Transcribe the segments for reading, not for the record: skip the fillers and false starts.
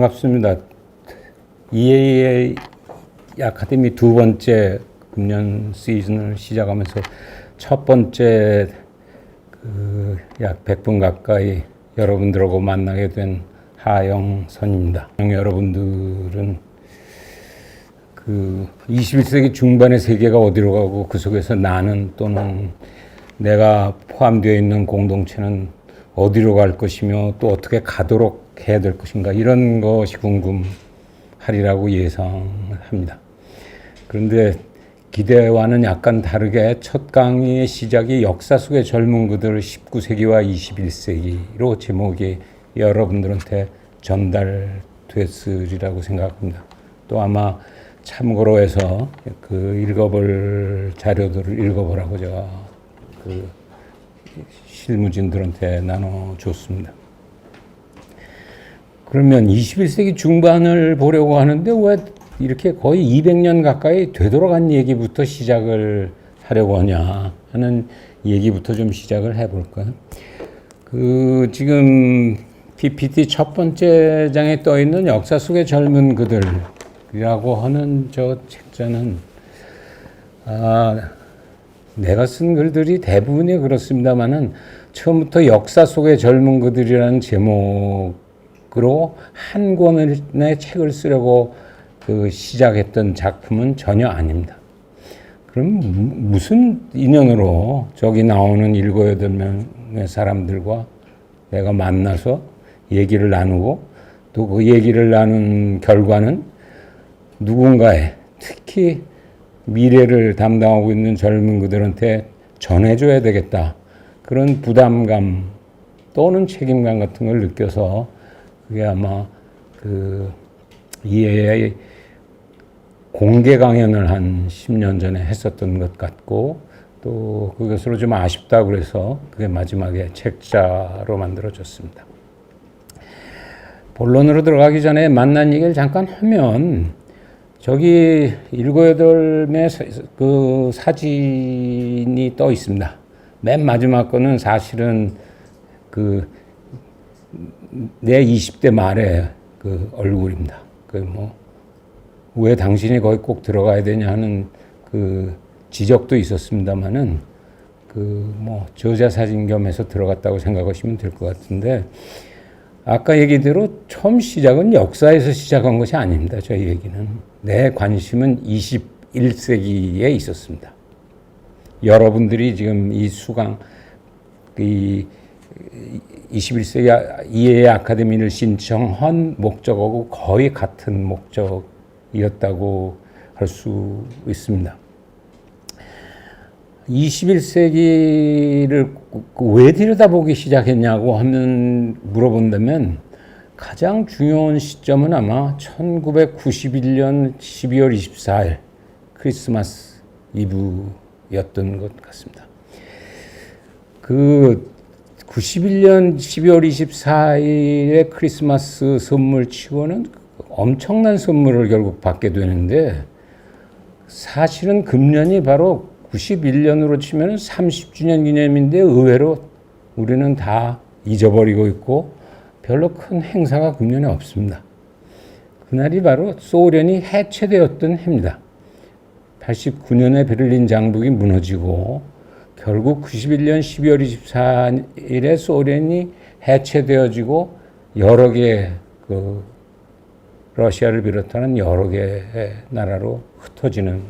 반갑습니다. EAA 아카데미 두 번째 금년 시즌을 시작하면서 첫 번째 약 100분 가까이 여러분들하고 만나게 된 하영선입니다. 여러분들은 21세기 중반의 세계가 어디로 가고 그 속에서 나는 또는 내가 포함되어 있는 공동체는 어디로 갈 것이며 또 어떻게 가도록 해야 될 것인가, 이런 것이 궁금하리라고 예상합니다. 그런데 기대와는 약간 다르게 첫 강의의 시작이 역사 속의 젊은 그들 19세기와 21세기로 제목이 여러분들한테 전달됐으리라고 생각합니다. 또 아마 참고로 해서 읽어볼 자료들을 읽어보라고 제가 실무진들한테 나눠줬습니다. 그러면 21세기 중반을 보려고 하는데 왜 이렇게 거의 200년 가까이 되돌아간 얘기부터 시작을 하려고 하냐 하는 얘기부터 좀 시작을 해볼까요? 지금 PPT 첫 번째 장에 떠 있는 역사 속의 젊은 그들이라고 하는 저 책자는 내가 쓴 글들이 대부분이 그렇습니다만은 처음부터 역사 속의 젊은 그들이라는 제목으로 한 권의 책을 쓰려고 시작했던 작품은 전혀 아닙니다. 그럼 무슨 인연으로 저기 나오는 7, 8명의 사람들과 내가 만나서 얘기를 나누고 또 그 얘기를 나눈 결과는 누군가의, 특히 미래를 담당하고 있는 젊은 그들한테 전해줘야 되겠다, 그런 부담감 또는 책임감 같은 걸 느껴서 그게 아마 EAA 공개 강연을 한 10년 전에 했었던 것 같고, 또 그것으로 좀 아쉽다 그래서 그게 마지막에 책자로 만들어졌습니다. 본론으로 들어가기 전에 만난 얘기를 잠깐 하면, 저기 7, 8명의 사진이 떠 있습니다. 맨 마지막 거는 사실은 내 20대 말의 얼굴입니다. 왜 당신이 거기 꼭 들어가야 되냐 하는 지적도 있었습니다만은 저자 사진 겸해서 들어갔다고 생각하시면 될 것 같은데, 아까 얘기대로 처음 시작은 역사에서 시작한 것이 아닙니다. 저희 얘기는. 내 관심은 21세기에 있었습니다. 여러분들이 지금 이 수강, 21세기 EAA 아카데미를 신청한 목적하고 거의 같은 목적이었다고 할 수 있습니다. 21세기를 왜 들여다보기 시작했냐고 물어본다면 가장 중요한 시점은 아마 1991년 12월 24일 크리스마스 이브였던 것 같습니다. 91년 12월 24일의 크리스마스 선물 치고는 엄청난 선물을 결국 받게 되는데, 사실은 금년이 바로 91년으로 치면 30주년 기념인데 의외로 우리는 다 잊어버리고 있고 별로 큰 행사가 금년에 없습니다. 그날이 바로 소련이 해체되었던 해입니다. 89년에 베를린 장벽이 무너지고 결국 91년 12월 24일에 소련이 해체되어지고 여러 개의 러시아를 비롯하는 여러 개의 나라로 흩어지는,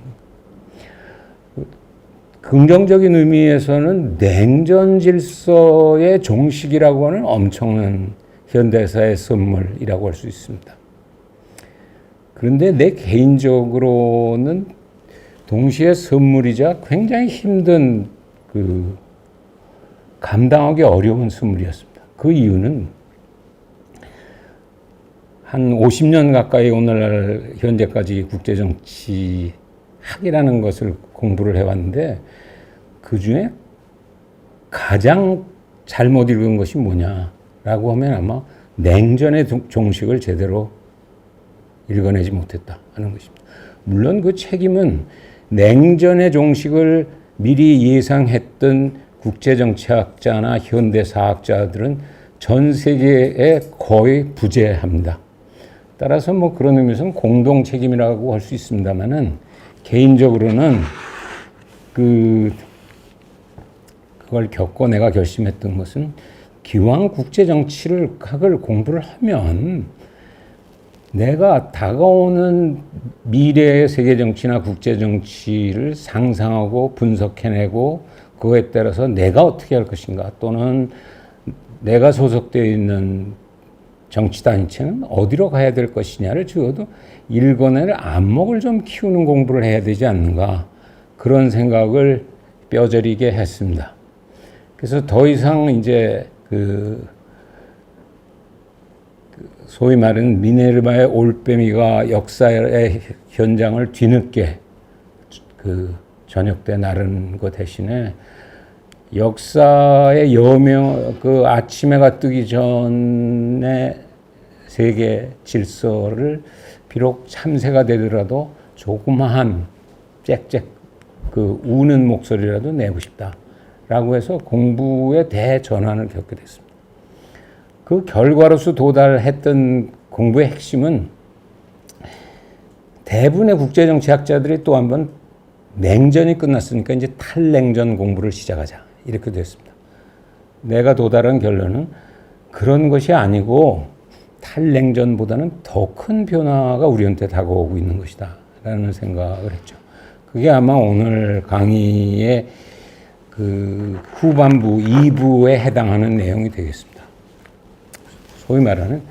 긍정적인 의미에서는 냉전 질서의 종식이라고 하는 엄청난 현대사의 선물이라고 할 수 있습니다. 그런데 내 개인적으로는 동시에 선물이자 굉장히 힘든 감당하기 어려운 선물이었습니다. 그 이유는 한 50년 가까이 오늘날 현재까지 국제정치 학이라는 것을 공부를 해왔는데, 그 중에 가장 잘못 읽은 것이 뭐냐라고 하면 아마 냉전의 종식을 제대로 읽어내지 못했다 하는 것입니다. 물론 그 책임은 냉전의 종식을 미리 예상했던 국제정치학자나 현대사학자들은 전 세계에 거의 부재합니다. 따라서 뭐 그런 의미에서는 공동 책임이라고 할 수 있습니다만은 개인적으로는 그걸 겪고 내가 결심했던 것은 기왕 국제 정치를 학을 공부를 하면 내가 다가오는 미래의 세계 정치나 국제 정치를 상상하고 분석해내고 그거에 따라서 내가 어떻게 할 것인가 또는 내가 소속되어 있는 정치단체는 어디로 가야 될 것이냐를 적어도 읽어낼 안목을 좀 키우는 공부를 해야 되지 않는가 그런 생각을 뼈저리게 했습니다. 그래서 더 이상 이제 소위 말하는 미네르바의 올빼미가 역사의 현장을 뒤늦게 저녁 때 나르는 것 대신에 역사의 여명 아침 해가 뜨기 전에 세계 질서를 비록 참새가 되더라도 조그마한 짹짹 우는 목소리라도 내고 싶다라고 해서 공부의 대전환을 겪게 됐습니다. 그 결과로서 도달했던 공부의 핵심은 대부분의 국제정치학자들이 또 한 번 냉전이 끝났으니까 이제 탈냉전 공부를 시작하자 이렇게 됐습니다. 내가 도달한 결론은 그런 것이 아니고 탈냉전보다는 더 큰 변화가 우리한테 다가오고 있는 것이다 라는 생각을 했죠. 그게 아마 오늘 강의의 후반부 2부에 해당하는 내용이 되겠습니다. 소위 말하는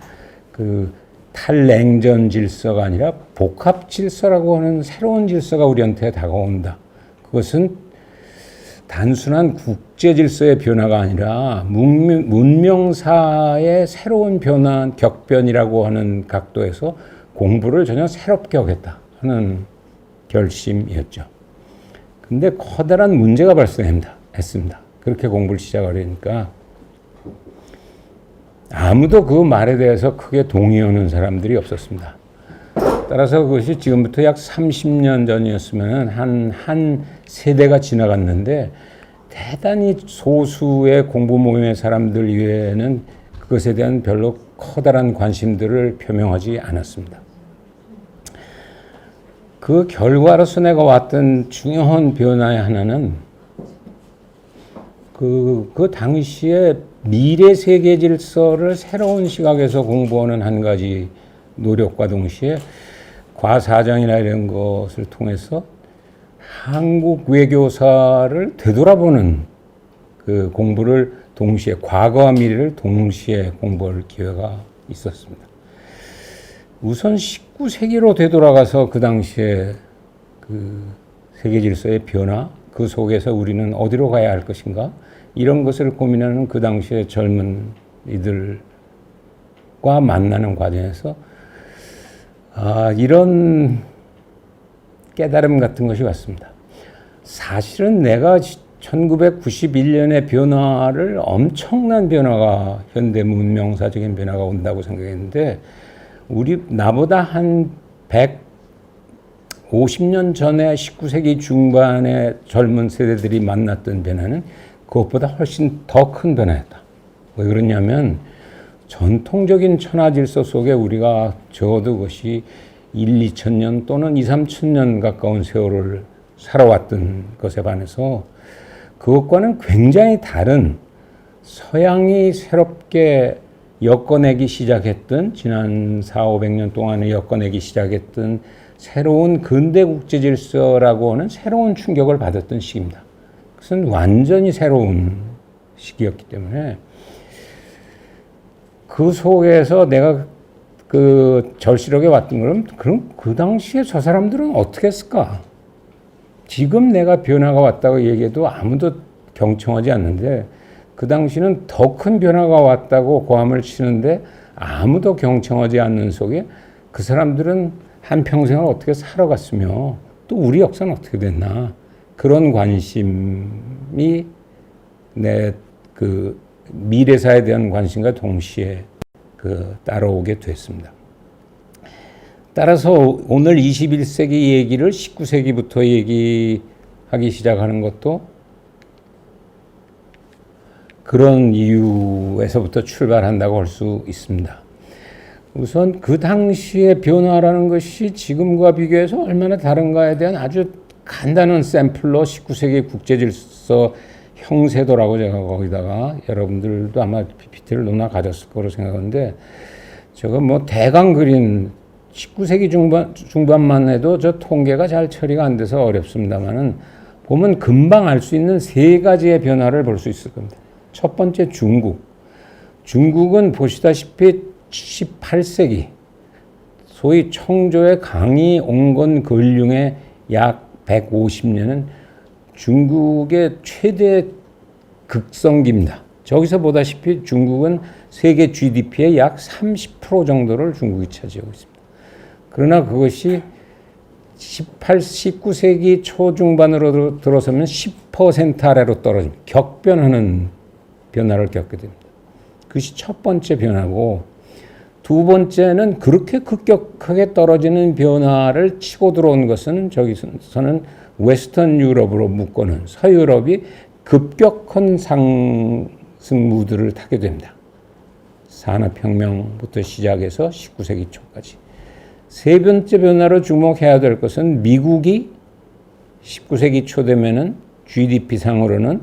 탈냉전 질서가 아니라 복합 질서라고 하는 새로운 질서가 우리한테 다가온다. 그것은 단순한 국제 질서의 변화가 아니라 문명사의 새로운 변화, 격변이라고 하는 각도에서 공부를 전혀 새롭게 하겠다 하는 결심이었죠. 근데 커다란 문제가 발생했습니다. 그렇게 공부를 시작하려니까 아무도 그 말에 대해서 크게 동의하는 사람들이 없었습니다. 따라서 그것이 지금부터 약 30년 전이었으면 한 세대가 지나갔는데 대단히 소수의 공부 모임의 사람들 이외에는 그것에 대한 별로 커다란 관심들을 표명하지 않았습니다. 그 결과로서 내가 왔던 중요한 변화의 하나는 그 당시에 미래 세계 질서를 새로운 시각에서 공부하는 한 가지 노력과 동시에 과사정이나 이런 것을 통해서 한국 외교사를 되돌아보는 그 공부를 동시에 과거와 미래를 동시에 공부할 기회가 있었습니다. 우선 19세기로 되돌아가서 그 당시에 그 세계 질서의 변화, 그 속에서 우리는 어디로 가야 할 것인가 이런 것을 고민하는 그 당시의 젊은 이들과 만나는 과정에서 이런 깨달음 같은 것이 왔습니다. 사실은 내가 1991년의 변화를 엄청난 변화가 현대 문명사적인 변화가 온다고 생각했는데 나보다 한 150년 전에 19세기 중반의 젊은 세대들이 만났던 변화는 그것보다 훨씬 더 큰 변화였다. 왜 그러냐면 전통적인 천하질서 속에 우리가 적어도 그것이 2,000년 또는 2,000~3,000년 가까운 세월을 살아왔던 것에 반해서 그것과는 굉장히 다른 서양이 새롭게 엮어내기 시작했던 지난 400~500년 동안에 엮어내기 시작했던 새로운 근대 국제 질서라고 하는 새로운 충격을 받았던 시기입니다. 그것은 완전히 새로운 시기였기 때문에 그 속에서 내가 절실하게 왔던 그럼 그 당시에 저 사람들은 어떻게 했을까? 지금 내가 변화가 왔다고 얘기해도 아무도 경청하지 않는데 그 당시는 더 큰 변화가 왔다고 고함을 치는데 아무도 경청하지 않는 속에 그 사람들은 한평생을 어떻게 살아갔으며 또 우리 역사는 어떻게 됐나 그런 관심이 내 미래사에 대한 관심과 동시에 따라오게 됐습니다. 따라서 오늘 21세기 얘기를 19세기부터 얘기하기 시작하는 것도 그런 이유에서부터 출발한다고 할 수 있습니다. 우선 그 당시의 변화라는 것이 지금과 비교해서 얼마나 다른가에 대한 아주 간단한 샘플로 19세기 국제질서 형세도라고 제가 거기다가 여러분들도 아마 PPT를 너무나 가졌을 거로 생각하는데 저거 뭐 대강 그린 19세기 중반만 해도 저 통계가 잘 처리가 안 돼서 어렵습니다만은 보면 금방 알 수 있는 세 가지의 변화를 볼 수 있을 겁니다. 첫 번째 중국. 중국은 보시다시피 18세기 소위 청조의 강이 온건 근륜의 약 150년은 중국의 최대 극성기입니다. 저기서 보다시피 중국은 세계 GDP의 약 30% 정도를 중국이 차지하고 있습니다. 그러나 그것이 19세기 초중반으로 들어서면 10% 아래로 떨어집니다. 격변하는 변화를 겪게 됩니다. 그것이 첫 번째 변화고 두 번째는 그렇게 급격하게 떨어지는 변화를 치고 들어온 것은 저기서는 웨스턴 유럽으로 묶어놓은 서유럽이 급격한 상승 무드를 타게 됩니다. 산업혁명부터 시작해서 19세기 초까지. 세 번째 변화로 주목해야 될 것은 미국이 19세기 초 되면은 GDP 상으로는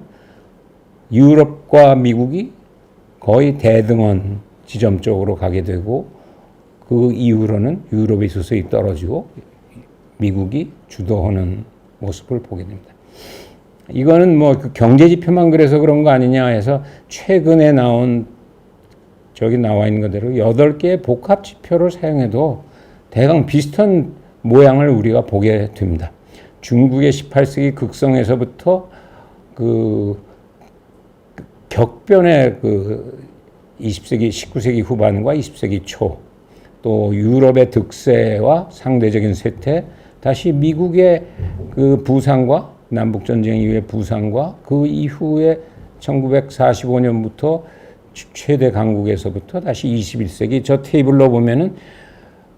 유럽과 미국이 거의 대등원 지점 쪽으로 가게 되고 그 이후로는 유럽이 서서히 떨어지고 미국이 주도하는 모습을 보게 됩니다. 이거는 뭐 그 경제 지표만 그래서 그런 거 아니냐 해서 최근에 나온 저기 나와 있는 것대로 8개의 복합 지표를 사용해도 대강 비슷한 모양을 우리가 보게 됩니다. 중국의 18세기 극성에서부터 그 격변의 그 20세기, 19세기 후반과 20세기 초, 또 유럽의 득세와 상대적인 쇠퇴, 다시 미국의 그 부상과 남북전쟁 이후의 부상과 그 이후에 1945년부터 최대 강국에서부터 다시 21세기 저 테이블로 보면은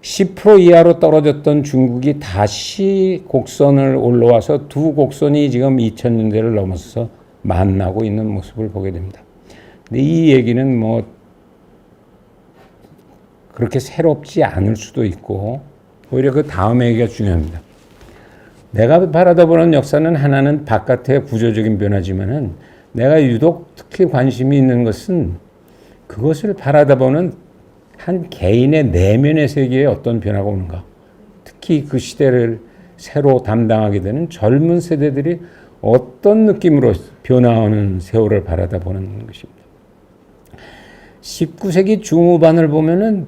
10% 이하로 떨어졌던 중국이 다시 곡선을 올라와서 두 곡선이 지금 2000년대를 넘어서 만나고 있는 모습을 보게 됩니다. 근데 이 얘기는 뭐 그렇게 새롭지 않을 수도 있고 오히려 그 다음 얘기가 중요합니다. 내가 바라다 보는 역사는 하나는 바깥의 구조적인 변화지만은 내가 유독 특히 관심이 있는 것은 그것을 바라다 보는 한 개인의 내면의 세계에 어떤 변화가 오는가. 특히 그 시대를 새로 담당하게 되는 젊은 세대들이 어떤 느낌으로 변화하는 세월을 바라다 보는 것입니다. 19세기 중후반을 보면은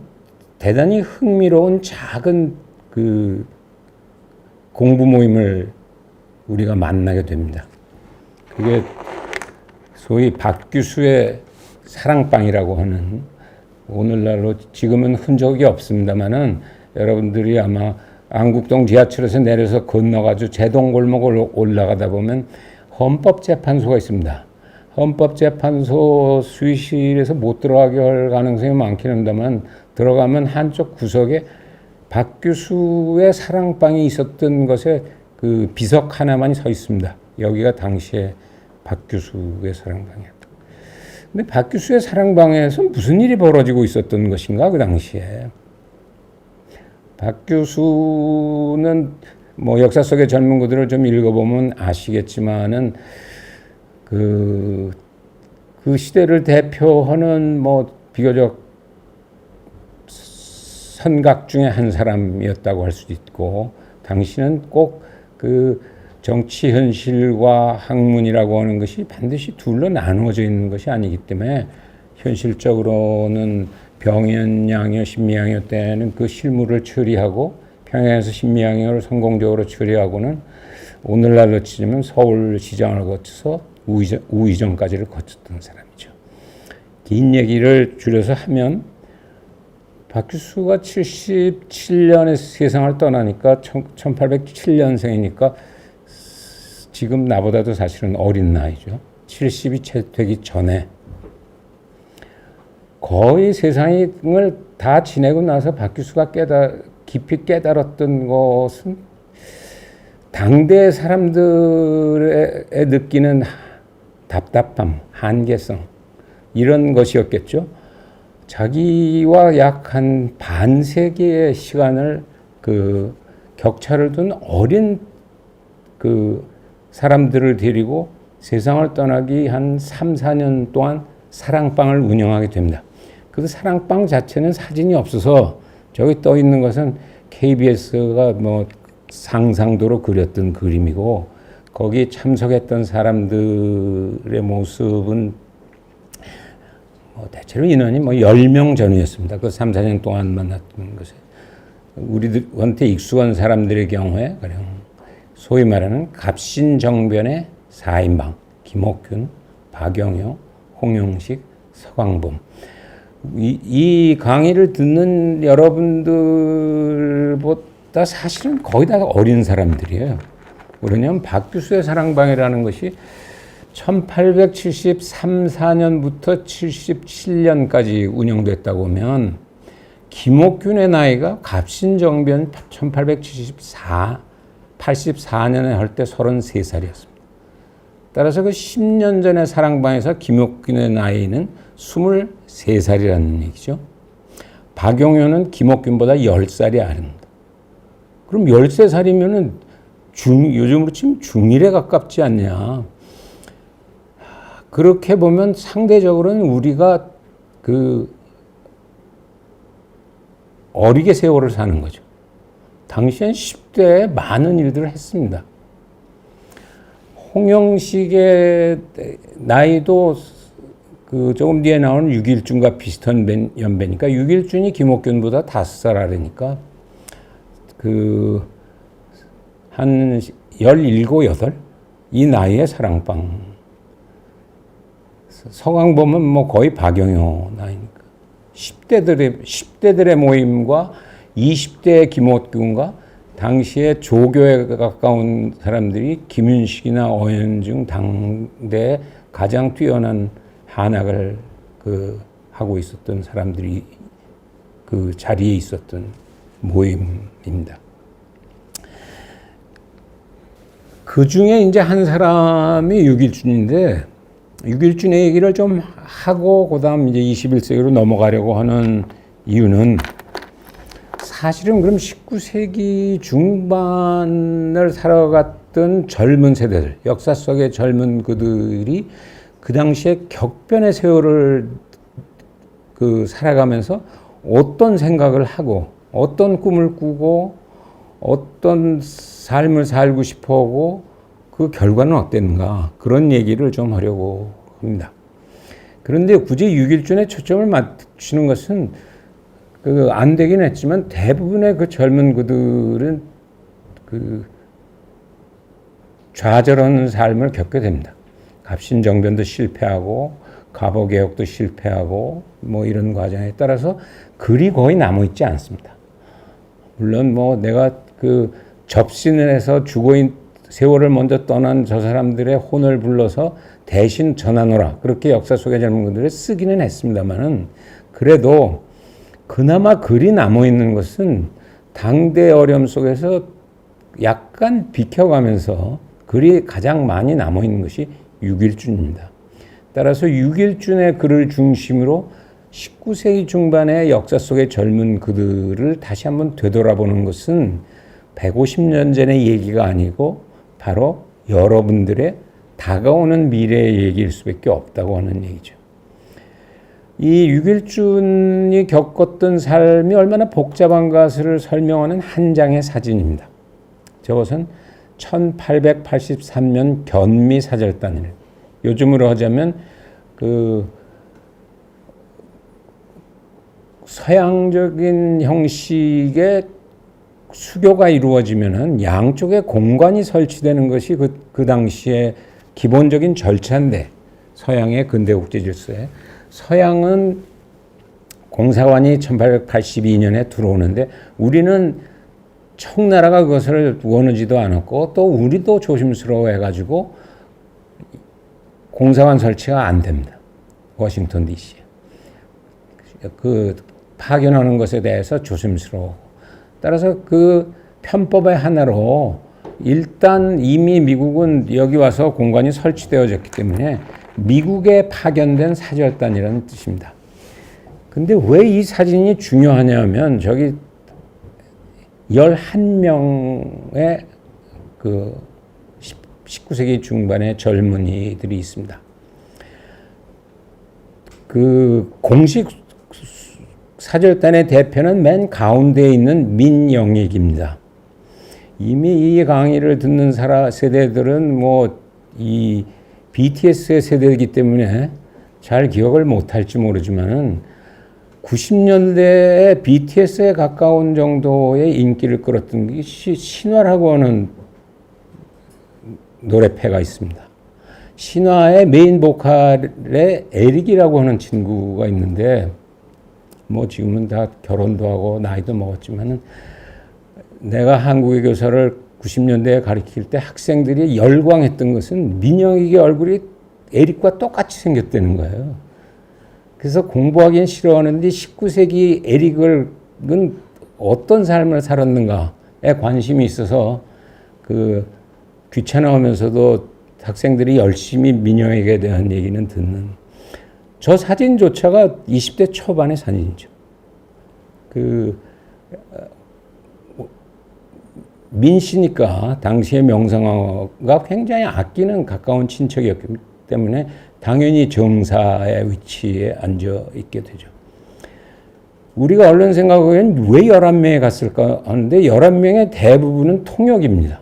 대단히 흥미로운 작은 그 공부 모임을 우리가 만나게 됩니다. 그게 소위 박규수의 사랑방이라고 하는 오늘날로 지금은 흔적이 없습니다만은 여러분들이 아마 안국동 지하철에서 내려서 건너가지고 제동골목을 올라가다 보면 헌법재판소가 있습니다. 헌법재판소 수의실에서 못 들어가게 할 가능성이 많긴 합니다만 들어가면 한쪽 구석에 박규수의 사랑방이 있었던 것에 그 비석 하나만이 서 있습니다. 여기가 당시에 박규수의 사랑방이었다. 근데 박규수의 사랑방에서 무슨 일이 벌어지고 있었던 것인가 그 당시에. 박규수는 뭐 역사 속의 젊은 구들을 좀 읽어보면 아시겠지만은 그 시대를 대표하는 뭐 비교적 선각 중에 한 사람이었다고 할 수도 있고 당시는 꼭 그 정치 현실과 학문이라고 하는 것이 반드시 둘로 나누어져 있는 것이 아니기 때문에 현실적으로는 병현양요, 신미양요 때는 그 실무를 처리하고 평양에서 신미양요를 성공적으로 처리하고는 오늘날로 치자면 서울시장을 거쳐서 우의정까지를 거쳤던 사람이죠. 긴 얘기를 줄여서 하면 박규수가 77년에 세상을 떠나니까 1807년생이니까 지금 나보다도 사실은 어린 나이죠. 70이 채 되기 전에 거의 세상을 다 지내고 나서 박규수가 깊이 깨달았던 것은 당대 사람들의 느끼는 답답함, 한계성 이런 것이었겠죠. 자기와 약 한 반세기의 시간을 그 격차를 둔 어린 그 사람들을 데리고 세상을 떠나기 한 3, 4년 동안 사랑방을 운영하게 됩니다. 그 사랑방 자체는 사진이 없어서 저기 떠 있는 것은 KBS가 뭐 상상도로 그렸던 그림이고 거기 참석했던 사람들의 모습은 뭐 대체로 인원이 뭐 10명 전후였습니다. 그 3, 4년 동안 만났던 것에. 우리한테 익숙한 사람들의 경우에 가령 소위 말하는 갑신정변의 4인방 김옥균, 박영효, 홍영식, 서광범 이 강의를 듣는 여러분들보다 사실은 거의 다 어린 사람들이에요. 왜냐하면 박규수의 사랑방이라는 것이 1873, 4년부터 77년까지 운영됐다고 하면 김옥균의 나이가 갑신정변 84년에 할 때 33살이었습니다. 따라서 그 10년 전의 사랑방에서 김옥균의 나이는 23살이라는 얘기죠. 박용효는 김옥균보다 10살이 아릅니다. 그럼 13살이면은 요즘으로 치면 중1에 가깝지 않냐. 그렇게 보면 상대적으로는 우리가 그 어리게 세월을 사는 거죠. 당시엔 10대에 많은 일들을 했습니다. 홍영식의 나이도 그 조금 뒤에 나오는 유길준과 비슷한 연배니까 유길준이 김옥균보다 5살 아래니까 그 한 17, 8? 이 나이에 사랑방. 서광범은 뭐 거의 박영효 나이니까. 10대들의 모임과 20대의 김옥균과 당시에 조교에 가까운 사람들이 김윤식이나 어현중 당대에 가장 뛰어난 한학을 하고 있었던 사람들이 그 자리에 있었던 모임입니다. 그 중에 이제 한 사람이 유길준인데, 유길준의 얘기를 좀 하고, 그 다음 이제 21세기로 넘어가려고 하는 이유는 사실은 그럼 19세기 중반을 살아갔던 젊은 세대들, 역사 속의 젊은 그들이 그 당시에 격변의 세월을 살아가면서 어떤 생각을 하고, 어떤 꿈을 꾸고, 어떤 삶을 살고 싶어 하고, 그 결과는 어땠는가, 그런 얘기를 좀 하려고 합니다. 그런데 굳이 유길준에 초점을 맞추는 것은 안 되긴 했지만 대부분의 그 젊은 그들은 좌절하는 삶을 겪게 됩니다. 갑신정변도 실패하고 갑오개혁도 실패하고 뭐 이런 과정에 따라서 글이 거의 남아있지 않습니다. 물론 뭐 내가 접신을 해서 세월을 먼저 떠난 저 사람들의 혼을 불러서 대신 전하노라, 그렇게 역사 속의 젊은 그들을 쓰기는 했습니다만은, 그래도 그나마 글이 남아있는 것은 당대 어려움 속에서 약간 비켜가면서 글이 가장 많이 남아있는 것이 유길준입니다. 따라서 유길준의 글을 중심으로 19세기 중반의 역사 속의 젊은 그들을 다시 한번 되돌아보는 것은 150년 전의 얘기가 아니고 바로 여러분들의 다가오는 미래의 얘기일 수밖에 없다고 하는 얘기죠. 이 유길준이 겪었던 삶이 얼마나 복잡한 것을 설명하는 한 장의 사진입니다. 저것은 1883년 견미사절단이에요. 요즘으로 하자면 서양적인 형식의 수교가 이루어지면은 양쪽에 공관이 설치되는 것이 그 당시에 기본적인 절차인데, 서양의 근대국제 질서에 서양은 공사관이 1882년에 들어오는데 우리는 청나라가 그것을 원하지도 않았고 또 우리도 조심스러워해가지고 공사관 설치가 안 됩니다. 워싱턴 DC에. 파견하는 것에 대해서 조심스러워. 따라서 그 편법의 하나로 일단 이미 미국은 여기 와서 공관이 설치되어졌기 때문에 미국에 파견된 사절단이라는 뜻입니다. 근데 왜 이 사진이 중요하냐면 저기 11명의 그 19세기 중반의 젊은이들이 있습니다. 그 공식 사절단의 대표는 맨 가운데에 있는 민영익입니다. 이미 이 강의를 듣는 세대들은 뭐 이 BTS의 세대이기 때문에 잘 기억을 못할지 모르지만은 90년대에 BTS에 가까운 정도의 인기를 끌었던 게 신화라고 하는 노래패가 있습니다. 신화의 메인 보컬에 에릭이라고 하는 친구가 있는데 뭐 지금은 다 결혼도 하고 나이도 먹었지만은 내가 한국의 교사를 90년대에 가르칠 때 학생들이 열광했던 것은 민영익의 얼굴이 에릭과 똑같이 생겼다는 거예요. 그래서 공부하기는 싫어하는데 19세기 에릭은 어떤 삶을 살았는가에 관심이 있어서 그 귀찮아하면서도 학생들이 열심히 민영익에 대한 얘기는 듣는 저 사진조차가 20대 초반의 사진이죠. 민 씨니까 당시의 명성황후가 굉장히 아끼는 가까운 친척이었기 때문에 당연히 정사의 위치에 앉아 있게 되죠. 우리가 얼른 생각하기엔 왜 11명에 갔을까 하는데 11명의 대부분은 통역입니다.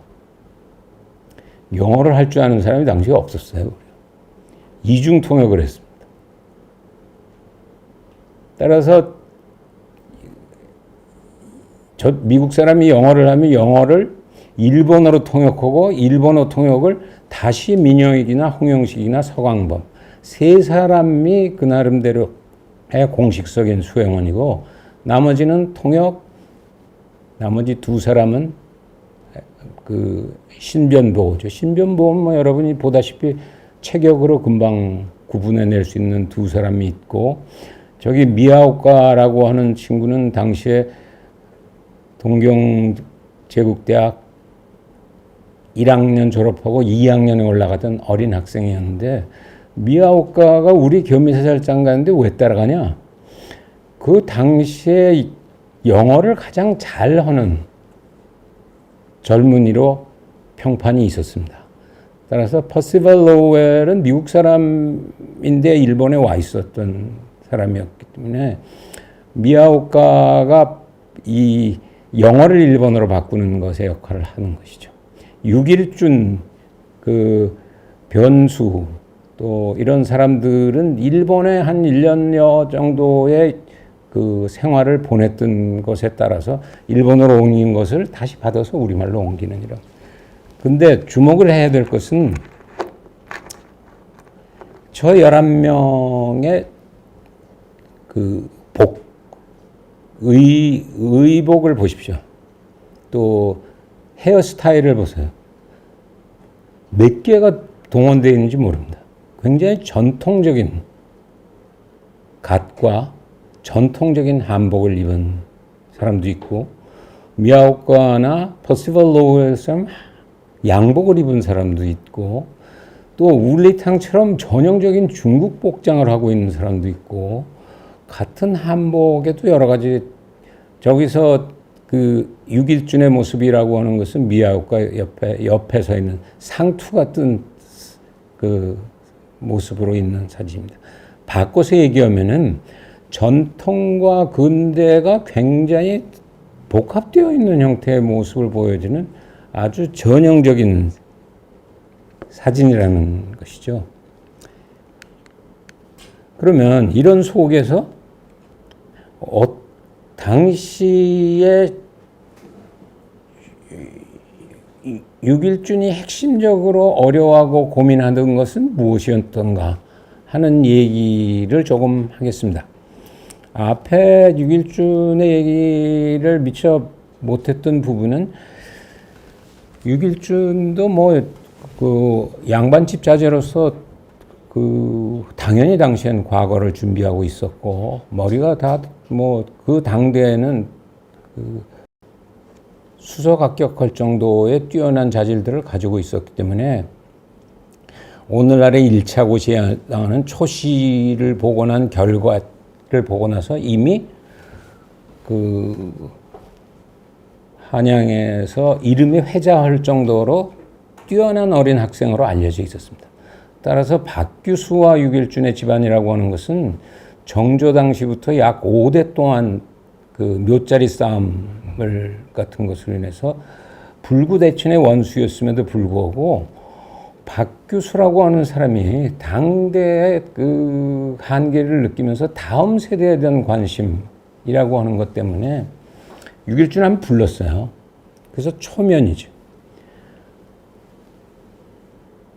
영어를 할 줄 아는 사람이 당시에 없었어요. 이중 통역을 했습니다. 따라서 미국 사람이 영어를 하면 영어를 일본어로 통역하고 일본어 통역을 다시 민영익이나 홍영식이나 서광범 세 사람이 그 나름대로의 공식적인 수행원이고 나머지는 통역, 나머지 두 사람은 그 신변보호죠. 신변보호는 뭐 여러분이 보다시피 체격으로 금방 구분해낼 수 있는 두 사람이 있고 저기 미야오카라고 하는 친구는 당시에 동경제국대학 1학년 졸업하고 2학년에 올라가던 어린 학생이었는데 미야오카가 우리 교미사절장 가는데 왜 따라가냐? 그 당시에 영어를 가장 잘하는 젊은이로 평판이 있었습니다. 따라서 퍼시벌 로웰은 미국 사람인데 일본에 와 있었던 사람이었기 때문에 미야오카가 이 영어를 일본어로 바꾸는 것의 역할을 하는 것이죠. 육일준, 그 변수 또 이런 사람들은 일본에 한 1년여 정도의 그 생활을 보냈던 것에 따라서 일본어로 옮긴 것을 다시 받아서 우리말로 옮기는 이런. 근데 주목을 해야 될 것은 저 11명의 그 의복을 보십시오. 또 헤어스타일을 보세요. 몇 개가 동원되어 있는지 모릅니다. 굉장히 전통적인 갓과 전통적인 한복을 입은 사람도 있고 미야오카나 퍼시벌 로우에서 양복을 입은 사람도 있고 또 울리탕처럼 전형적인 중국 복장을 하고 있는 사람도 있고 같은 한복에도 여러 가지 저기서 그 육일준의 모습이라고 하는 것은 미야오카 옆에 서 있는 상투 같은 그 모습으로 있는 사진입니다. 바꿔서 얘기하면은 전통과 근대가 굉장히 복합되어 있는 형태의 모습을 보여주는 아주 전형적인 사진이라는 것이죠. 그러면 이런 속에서 당시에 육일준이 핵심적으로 어려워하고 고민하던 것은 무엇이었던가 하는 얘기를 조금 하겠습니다. 앞에 육일준의 얘기를 미처 못했던 부분은 육일준도 뭐 그 양반집 자제로서 그 당연히 당시엔 과거를 준비하고 있었고 머리가 다 뭐 그 당대에는 그 수석 합격할 정도의 뛰어난 자질들을 가지고 있었기 때문에 오늘날의 1차 고시에 나오는 초시를 보고 난 결과에 보고 나서 이미 그 한양에서 이름이 회자할 정도로 뛰어난 어린 학생으로 알려져 있었습니다. 따라서 박규수와 유길준의 집안이라고 하는 것은 정조 당시부터 약 5대 동안 그 묘자리 싸움을 같은 것으로 인해서 불구대천의 원수였음에도 불구하고 박규수라고 하는 사람이 당대의 그 한계를 느끼면서 다음 세대에 대한 관심이라고 하는 것 때문에 유길준 한번 불렀어요. 그래서 초면이죠.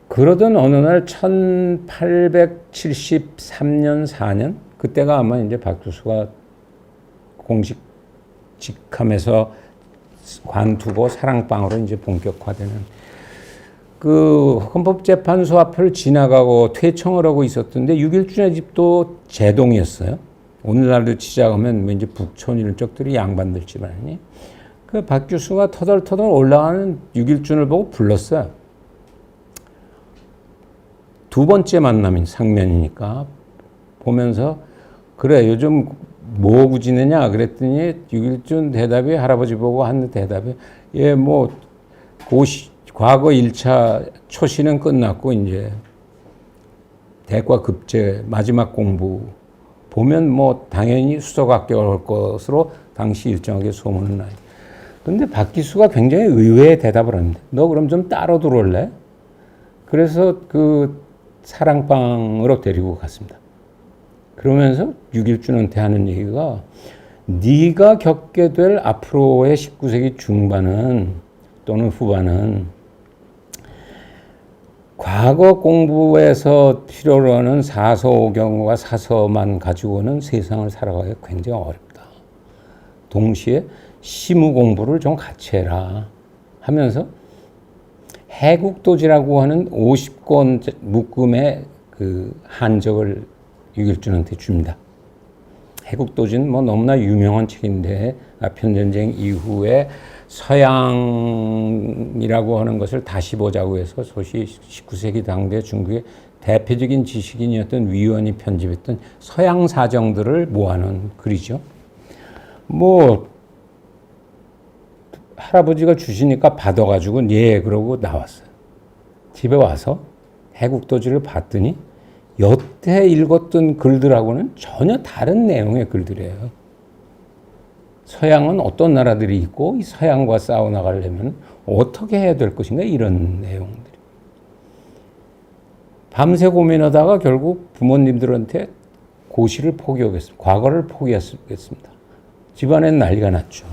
그러던 어느 날 1873년 4년 그때가 아마 이제 박규수가 공식 직함에서 관두고 사랑방으로 이제 본격화되는 그 헌법재판소 앞을 지나가고 퇴청을 하고 있었던데 유길준의 집도 제동이었어요. 오늘날도 시작하면 왠지 북촌 이런 쪽들이 양반들 집안이니 그 박규수가 터덜터덜 올라가는 유길준을 보고 불렀어요. 두 번째 만남인 상면이니까 보면서 그래 요즘 뭐하고 지내냐 그랬더니 유길준 대답이 할아버지 보고 한 대답이 뭐 과거 1차 초시는 끝났고 이제 대과 급제 마지막 공부 보면 뭐 당연히 수석 합격할 것으로 당시 일정하게 소문은 나요. 그런데 박기수가 굉장히 의외의 대답을 합니다. 너 그럼 좀 따로 들어올래? 그래서 그 사랑방으로 데리고 갔습니다. 그러면서 유길준한테 하는 얘기가 네가 겪게 될 앞으로의 19세기 중반은 또는 후반은 과거 공부에서 필요로 하는 사서오경과 사서만 가지고는 세상을 살아가기 굉장히 어렵다. 동시에 시무 공부를 좀 같이 해라 하면서 해국도지라고 하는 50권 묶음의 그 한적을 유길준한테 줍니다. 해국도지는 뭐 너무나 유명한 책인데 아편전쟁 이후에 서양이라고 하는 것을 다시 보자고 해서 소위 19세기 당대 중국의 대표적인 지식인이었던 위원이 편집했던 서양 사정들을 모아놓은 글이죠. 뭐 할아버지가 주시니까 받아가지고 예 그러고 나왔어요. 집에 와서 해국도지를 봤더니 여태 읽었던 글들하고는 전혀 다른 내용의 글들이에요. 서양은 어떤 나라들이 있고 이 서양과 싸워나가려면 어떻게 해야 될 것인가 이런 내용들이. 밤새 고민하다가 결국 부모님들한테 고시를 포기하겠습니다. 과거를 포기하겠습니다. 집안엔 난리가 났죠.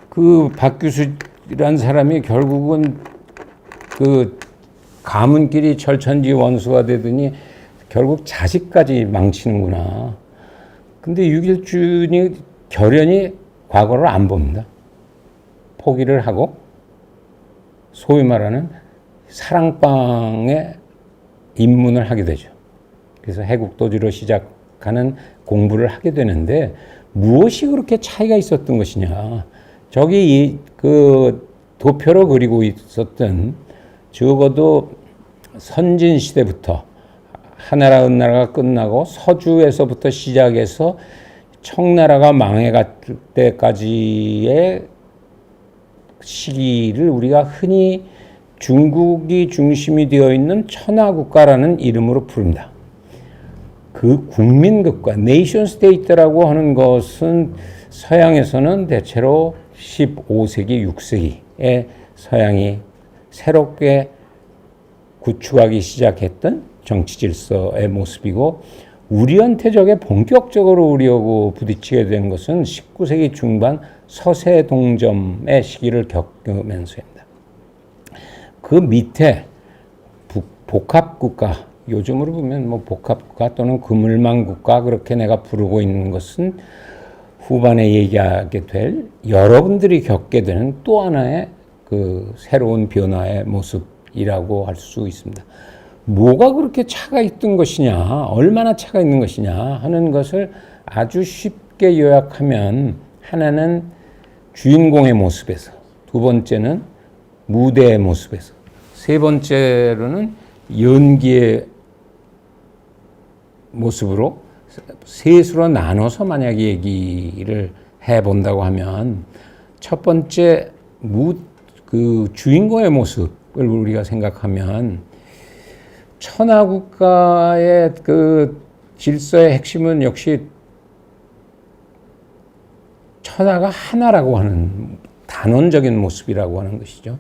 그 박규수란 사람이 결국은 그 가문끼리 철천지 원수가 되더니 결국 자식까지 망치는구나. 근데 유길준이 결연히 과거를 안 봅니다. 포기를 하고 소위 말하는 사랑방에 입문을 하게 되죠. 그래서 해국도지로 시작하는 공부를 하게 되는데 무엇이 그렇게 차이가 있었던 것이냐. 저기 그 도표로 그리고 있었던 적어도 선진 시대부터 하나라 은나라가 끝나고 서주에서부터 시작해서 청나라가 망해갈 때까지의 시기를 우리가 흔히 중국이 중심이 되어 있는 천하국가라는 이름으로 부릅니다. 그 국민국가, 네이션 스테이트라고 하는 것은 서양에서는 대체로 15세기, 6세기에 서양이 새롭게 구축하기 시작했던 정치 질서의 모습이고 우리한테 저게 본격적으로 우리하고 부딪히게 된 것은 19세기 중반 서세동점의 시기를 겪으면서입니다. 그 밑에 복합국가, 요즘으로 보면 뭐 복합국가 또는 그물망국가 그렇게 내가 부르고 있는 것은 후반에 얘기하게 될 여러분들이 겪게 되는 또 하나의 그 새로운 변화의 모습이라고 할 수 있습니다. 뭐가 그렇게 차가 있던 것이냐, 얼마나 차가 있는 것이냐 하는 것을 아주 쉽게 요약하면 하나는 주인공의 모습에서, 두 번째는 무대의 모습에서, 세 번째로는 연기의 모습으로 셋으로 나눠서 만약 얘기를 해본다고 하면 첫 번째 그 주인공의 모습을 우리가 생각하면 천하국가의 그 질서의 핵심은 역시 천하가 하나라고 하는 단원적인 모습이라고 하는 것이죠.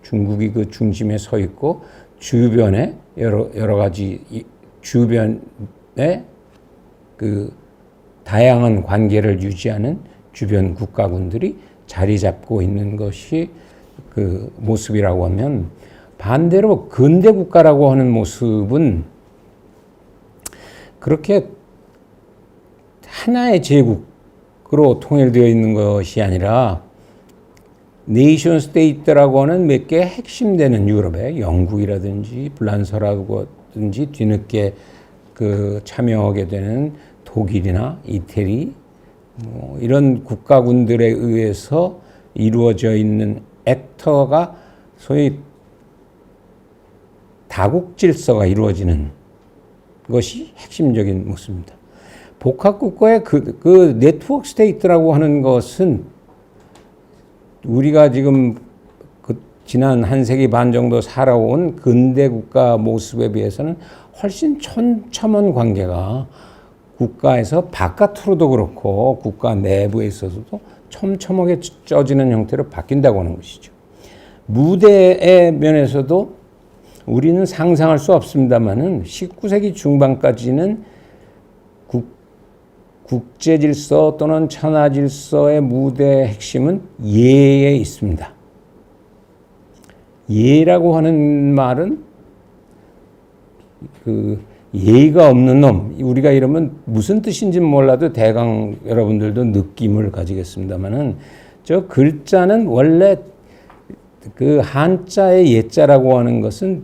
중국이 그 중심에 서 있고 주변에 여러 가지 주변에 그 다양한 관계를 유지하는 주변 국가군들이 자리 잡고 있는 것이 그 모습이라고 하면, 반대로 근대 국가라고 하는 모습은 그렇게 하나의 제국으로 통일되어 있는 것이 아니라 네이션 스테이트라고 하는 몇 개의 핵심되는 유럽의 영국이라든지 불란서라든지 뒤늦게 그 참여하게 되는 독일이나 이태리 이런 국가군들에 의해서 이루어져 있는 액터가 소위 다국 질서가 이루어지는 것이 핵심적인 모습입니다. 복합국가의 그 네트워크 스테이트라고 하는 것은 우리가 지금 그 지난 한 세기 반 정도 살아온 근대 국가 모습에 비해서는 훨씬 촘촘한 관계가 국가에서 바깥으로도 그렇고 국가 내부에 있어서도 촘촘하게 쪄지는 형태로 바뀐다고 하는 것이죠. 무대의 면에서도 우리는 상상할 수 없습니다만은 19세기 중반까지는 국제 질서 또는 천하 질서의 무대의 핵심은 예에 있습니다. 예라고 하는 말은 그 예의가 없는 놈, 우리가 이러면 무슨 뜻인지 몰라도 대강 여러분들도 느낌을 가지겠습니다만은 저 글자는 원래 그 한자의 예자라고 하는 것은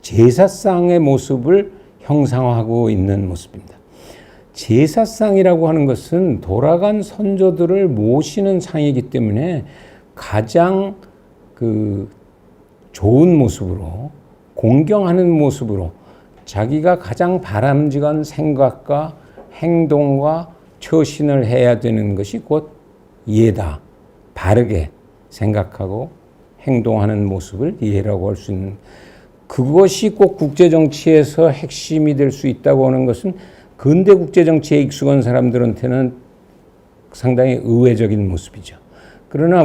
제사상의 모습을 형상화하고 있는 모습입니다. 제사상이라고 하는 것은 돌아간 선조들을 모시는 상이기 때문에 가장 그 좋은 모습으로 공경하는 모습으로 자기가 가장 바람직한 생각과 행동과 처신을 해야 되는 것이 곧 예다. 바르게 생각하고 행동하는 모습을 예라고 할 수 있는, 그것이 꼭 국제정치에서 핵심이 될 수 있다고 하는 것은 근대 국제정치에 익숙한 사람들한테는 상당히 의외적인 모습이죠. 그러나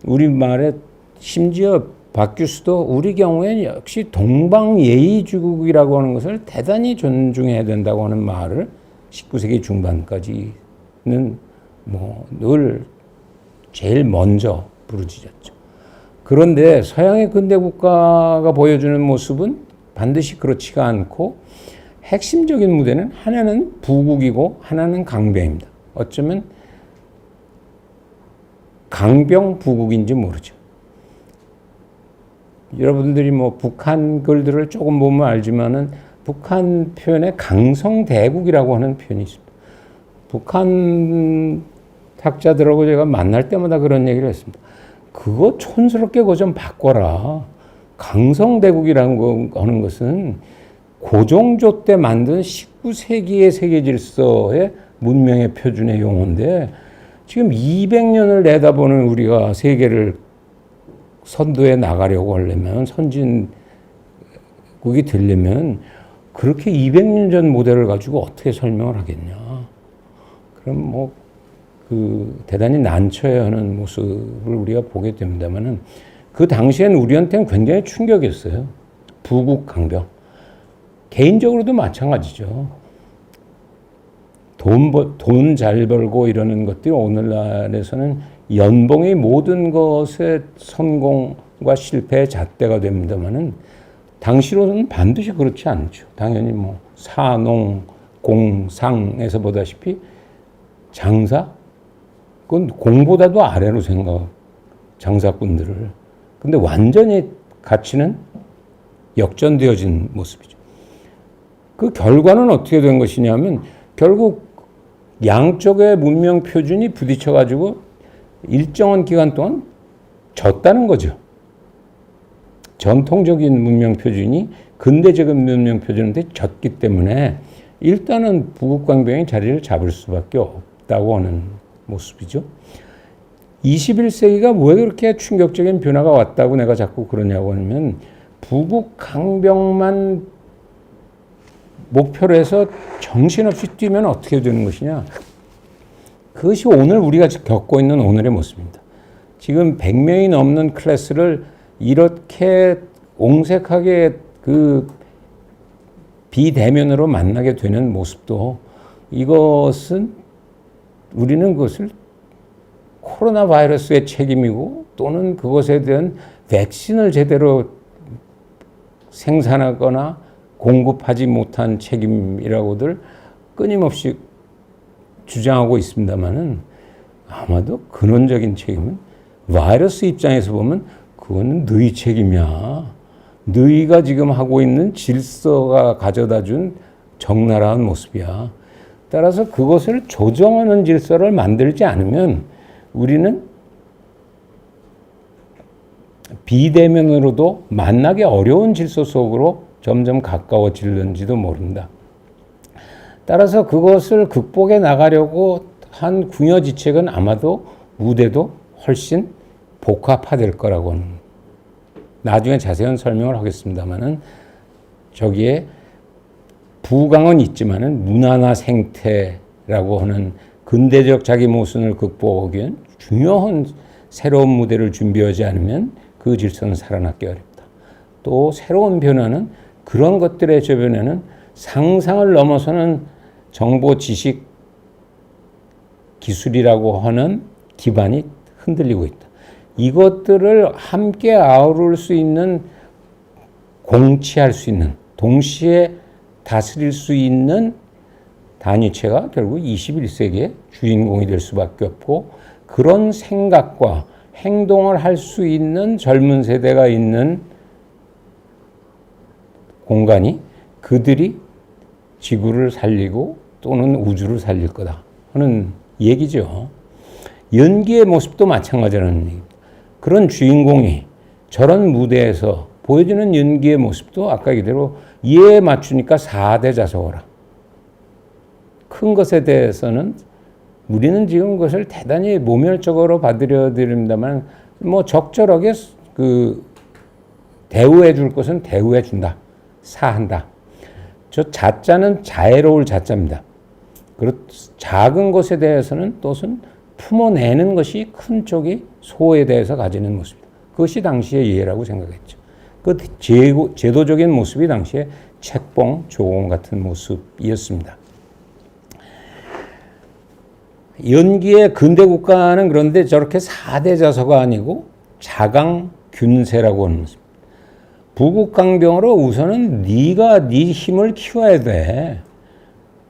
우리말에 심지어 박규수도 우리 경우에는 역시 동방예의주국이라고 하는 것을 대단히 존중해야 된다고 하는 말을 19세기 중반까지는 늘 제일 먼저 부르짖었죠. 그런데 서양의 근대 국가가 보여주는 모습은 반드시 그렇지가 않고 핵심적인 무대는 하나는 부국이고 하나는 강병입니다. 어쩌면 강병 부국인지 모르죠. 여러분들이 북한 글들을 조금 보면 알지만은 북한 표현에 강성대국이라고 하는 표현이 있습니다. 북한 학자들하고 제가 만날 때마다 그런 얘기를 했습니다. 그거 촌스럽게 그거 좀 바꿔라. 강성대국이라는 거 하는 것은 고종조 때 만든 19세기의 세계 질서의 문명의 표준의 용어인데 지금 200년을 내다보는 우리가 세계를 선도해 나가려고 하려면 선진국이 되려면 그렇게 200년 전 모델을 가지고 어떻게 설명을 하겠냐. 그럼 대단히 난처해 하는 모습을 우리가 보게 됩니다만은 그 당시에는 우리한테는 굉장히 충격이었어요. 부국 강병. 개인적으로도 마찬가지죠. 돈 잘 벌고 이러는 것들이 오늘날에서는 연봉이 모든 것의 성공과 실패의 잣대가 됩니다만은 당시로는 반드시 그렇지 않죠. 당연히 사농, 공상에서 보다시피 장사? 그건 공보다도 아래로 장사꾼들을. 근데 완전히 가치는 역전되어진 모습이죠. 그 결과는 어떻게 된 것이냐면 결국 양쪽의 문명 표준이 부딪혀가지고 일정한 기간 동안 졌다는 거죠. 전통적인 문명 표준이 근대적인 문명 표준한테 졌기 때문에 일단은 부국강병이 자리를 잡을 수밖에 없다고 하는 모습이죠. 21세기가 왜 그렇게 충격적인 변화가 왔다고 내가 자꾸 그러냐고 하면 부국강병만 목표로 해서 정신없이 뛰면 어떻게 되는 것이냐. 그것이 오늘 우리가 겪고 있는 오늘의 모습입니다. 지금 100명이 넘는 클래스를 이렇게 옹색하게 그 비대면으로 만나게 되는 모습도 이것은 우리는 그것을 코로나 바이러스의 책임이고 또는 그것에 대한 백신을 제대로 생산하거나 공급하지 못한 책임이라고들 끊임없이 주장하고 있습니다만은 아마도 근원적인 책임은 바이러스 입장에서 보면 그거는 너희 책임이야. 너희가 지금 하고 있는 질서가 가져다 준 적나라한 모습이야. 따라서 그것을 조정하는 질서를 만들지 않으면 우리는 비대면으로도 만나기 어려운 질서 속으로 점점 가까워질는지도 모른다. 따라서 그것을 극복해 나가려고 한 궁여지책은 아마도 무대도 훨씬 복합화될 거라고는 나중에 자세한 설명을 하겠습니다만은 저기에 부강은 있지만은 문화나 생태라고 하는 근대적 자기 모순을 극복하기 위한 중요한 새로운 무대를 준비하지 않으면 그 질서는 살아남기 어렵다. 또 새로운 변화는 그런 것들의 저변에는 상상을 넘어서는 정보 지식 기술이라고 하는 기반이 흔들리고 있다. 이것들을 함께 아우를 수 있는 공치할 수 있는 동시에 다스릴 수 있는 단위체가 결국 21세기의 주인공이 될 수밖에 없고 그런 생각과 행동을 할 수 있는 젊은 세대가 있는 공간이 그들이 지구를 살리고 또는 우주를 살릴 거다 하는 얘기죠. 연기의 모습도 마찬가지라는 얘기입니다. 그런 주인공이 저런 무대에서 보여주는 연기의 모습도 아까 그대로 이해에 맞추니까 4대 자석어라. 큰 것에 대해서는 우리는 지금 그것을 대단히 모멸적으로 받아들여드립니다만 뭐 적절하게 그 대우해 줄 것은 대우해 준다. 사한다. 저 자자는 자애로울 자자입니다. 그리고 작은 것에 대해서는 또는 품어내는 것이 큰 쪽이 소에 대해서 가지는 모습입니다. 그것이 당시의 이해라고 생각했죠. 그 제도적인 모습이 당시에 책봉, 조공 같은 모습이었습니다. 연기의 근대 국가는 그런데 저렇게 4대 자서가 아니고 자강균세라고 하는 모습. 부국강병으로 우선은 네가 네 힘을 키워야 돼.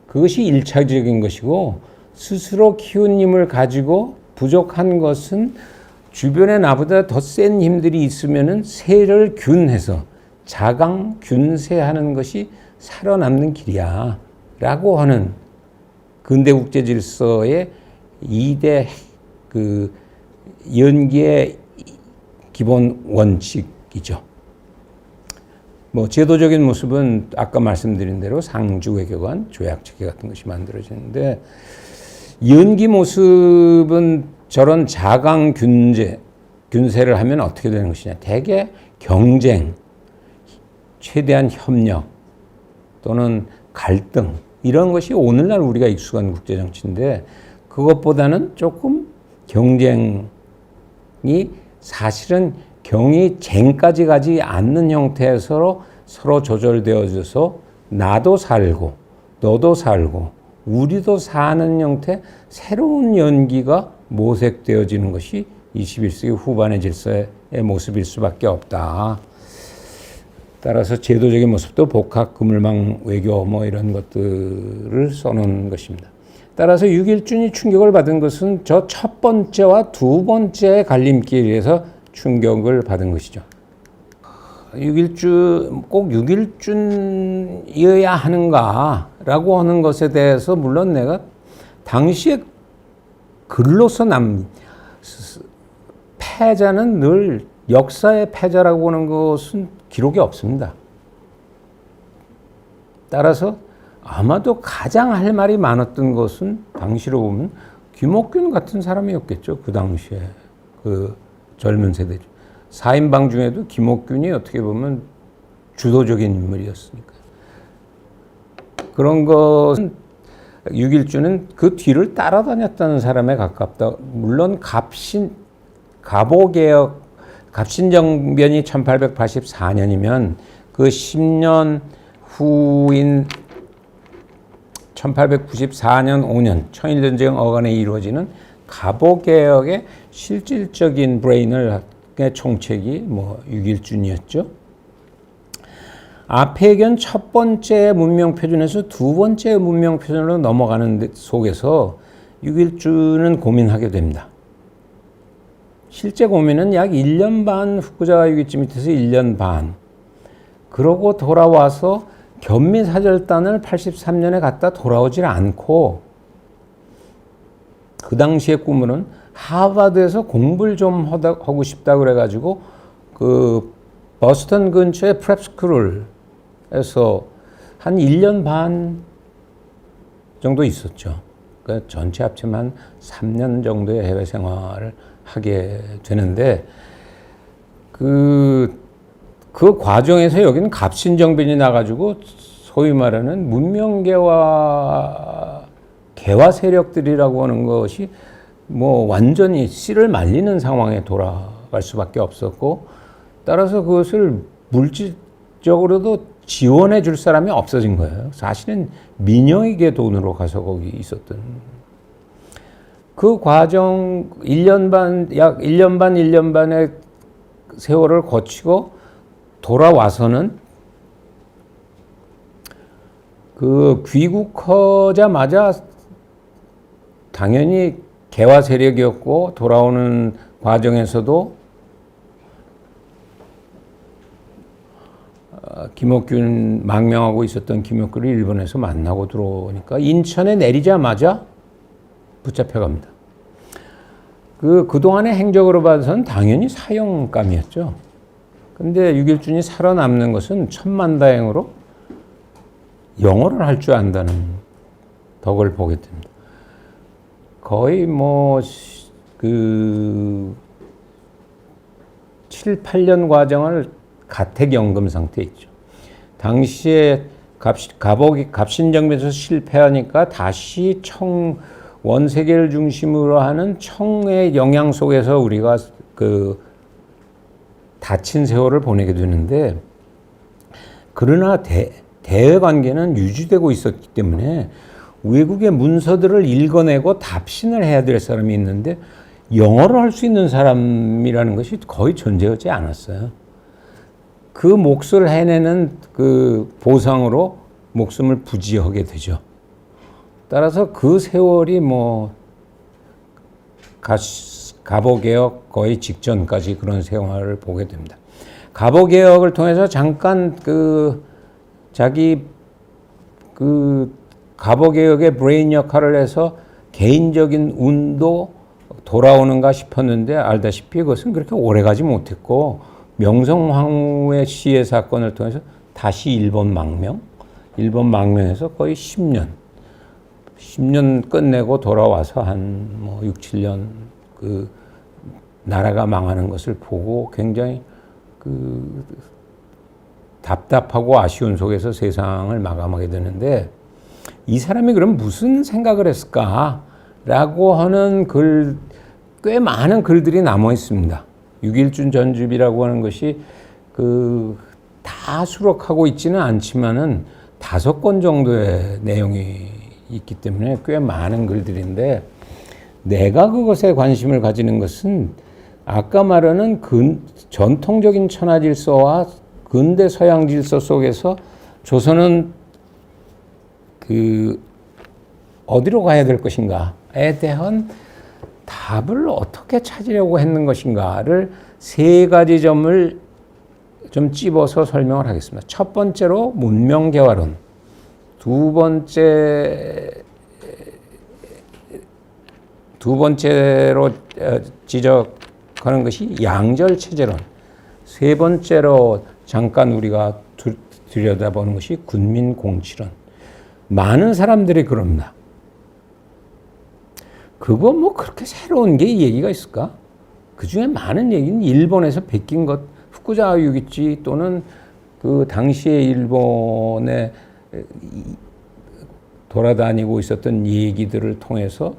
그것이 1차적인 것이고 스스로 키운 힘을 가지고 부족한 것은 주변에 나보다 더 센 힘들이 있으면은 세를 균해서 자강균세하는 것이 살아남는 길이야 라고 하는 근대 국제 질서의 2대 그 연기의 기본 원칙이죠. 뭐 제도적인 모습은 아까 말씀드린 대로 상주외교관, 조약체계 같은 것이 만들어지는데 연기 모습은 저런 자강균세를 하면 어떻게 되는 것이냐. 대개 경쟁, 최대한 협력 또는 갈등 이런 것이 오늘날 우리가 익숙한 국제정치인데 그것보다는 조금 경쟁이 사실은 경이 쟁까지 가지 않는 형태에서 서로 조절되어져서 나도 살고 너도 살고 우리도 사는 형태 새로운 연기가 모색되어지는 것이 21세기 후반의 질서의 모습일 수밖에 없다. 따라서 제도적인 모습도 복합 그물망 외교 뭐 이런 것들을 써놓은 것입니다. 따라서 6.1준이 충격을 받은 것은 저 첫 번째와 두 번째의 갈림길에서 충격을 받은 것이죠. 6.1준, 꼭 6.1준이어야 하는가라고 하는 것에 대해서 물론 내가 당시에 글로서 패자는 늘 역사의 패자라고 하는 것은 기록이 없습니다. 따라서 아마도 가장 할 말이 많았던 것은 당시로 보면 김옥균 같은 사람이었겠죠. 그 당시에 그 젊은 세대 4인방 중에도 김옥균이 어떻게 보면 주도적인 인물이었으니까. 그런 것은 6.1주는 그 뒤를 따라다녔다는 사람에 가깝다. 물론 갑오개혁, 갑신정변이 1884년이면 그 10년 후인 1894년 5년 청일전쟁 어간에 이루어지는 갑오개혁의 실질적인 브레인을 총책이 6.1준이었죠. 아페견 첫 번째 문명표준에서 두 번째 문명표준으로 넘어가는 속에서 6.1주는 고민하게 됩니다. 실제 고민은 약 1년 반 후쿠자와 유기치 밑에서 1년 반. 그러고 돌아와서 견미사절단을 83년에 갔다 돌아오질 않고 그 당시의 꿈으로는 하버드에서 공부를 좀 하고 싶다 그래가지고 그 버스턴 근처의 프랩스쿨에서 한 1년 반 정도 있었죠. 그러니까 전체 합치면 3년 정도의 해외 생활을 하게 되는데 그 과정에서 여기는 갑신정변이 나가지고 소위 말하는 문명개화 세력들이라고 하는 것이 완전히 씨를 말리는 상황에 돌아갈 수밖에 없었고 따라서 그것을 물질적으로도 지원해 줄 사람이 없어진 거예요. 사실은 민영에게 돈으로 가서 거기 있었던 그 과정 1년 반, 약 1년 반, 1년 반의 세월을 거치고 돌아와서는 그 귀국하자마자 당연히 개화 세력이었고 돌아오는 과정에서도 김옥균 망명하고 있었던 김옥균을 일본에서 만나고 들어오니까 인천에 내리자마자 붙잡혀갑니다. 그동안의 행적으로 봐서는 당연히 사형감이었죠. 근데 6.1준이 살아남는 것은 천만다행으로 영어를 할 줄 안다는 덕을 보게 됩니다. 거의 7, 8년 과정을 가택연금 상태에 있죠. 당시에 갑신정변에서 실패하니까 다시 원세계를 중심으로 하는 청의 영향 속에서 우리가 닫힌 세월을 보내게 되는데 그러나 대외 관계는 유지되고 있었기 때문에 외국의 문서들을 읽어내고 답신을 해야 될 사람이 있는데 영어를 할 수 있는 사람이라는 것이 거의 존재하지 않았어요. 그 몫을 해내는 그 보상으로 목숨을 부지하게 되죠. 따라서 그 세월이 갑오개혁 거의 직전까지 그런 생활을 보게 됩니다. 갑오개혁을 통해서 잠깐 자기 갑오개혁의 브레인 역할을 해서 개인적인 운도 돌아오는가 싶었는데 알다시피 그것은 그렇게 오래가지 못했고 명성황후의 시해 사건을 통해서 다시 일본 망명해서 거의 10년 끝내고 돌아와서 한 6, 7년 나라가 망하는 것을 보고 굉장히 답답하고 아쉬운 속에서 세상을 마감하게 되는데 이 사람이 그럼 무슨 생각을 했을까라고 하는 꽤 많은 글들이 남아 있습니다. 6.1준 전집이라고 하는 것이 다 수록하고 있지는 않지만은 5권 정도의 내용이 있기 때문에 꽤 많은 글들인데 내가 그것에 관심을 가지는 것은 아까 말하는 전통적인 천하질서와 근대 서양 질서 속에서 조선은 어디로 가야 될 것인가에 대한 답을 어떻게 찾으려고 했는 것인가를 3가지 점을 좀 찝어서 설명을 하겠습니다. 첫 번째로 문명개화론, 두 번째로 지적하는 것이 양절체제론, 세 번째로 잠깐 우리가 들여다보는 것이 군민공칠원. 많은 사람들이 그럽니다. 그거 뭐 그렇게 새로운 게 얘기가 있을까? 그 중에 많은 얘기는 일본에서 베낀 것, 후쿠자와 유기치 또는 그 당시에 일본에 돌아다니고 있었던 얘기들을 통해서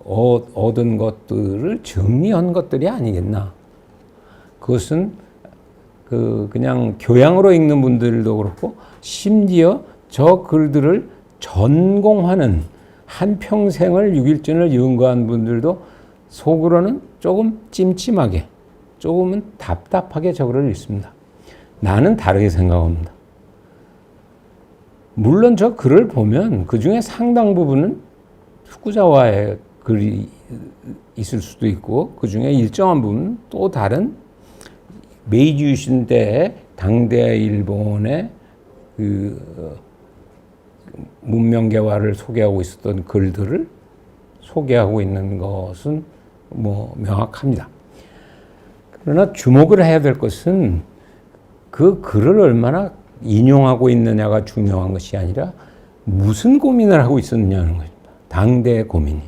얻은 것들을 정리한 것들이 아니겠나. 그것은 그냥 교양으로 읽는 분들도 그렇고 심지어 저 글들을 전공하는 한평생을 6.1전을 연구한 분들도 속으로는 조금 찜찜하게, 조금은 답답하게 저 글을 읽습니다. 나는 다르게 생각합니다. 물론 저 글을 보면 그 중에 상당 부분은 후쿠자와의 글이 있을 수도 있고 그 중에 일정한 부분은 또 다른 메이지 유신 때 당대 일본의 그 문명 개화를 소개하고 있었던 글들을 소개하고 있는 것은 뭐 명확합니다. 그러나 주목을 해야 될 것은 그 글을 얼마나 인용하고 있느냐가 중요한 것이 아니라 무슨 고민을 하고 있었느냐는 것입니다. 당대의 고민이.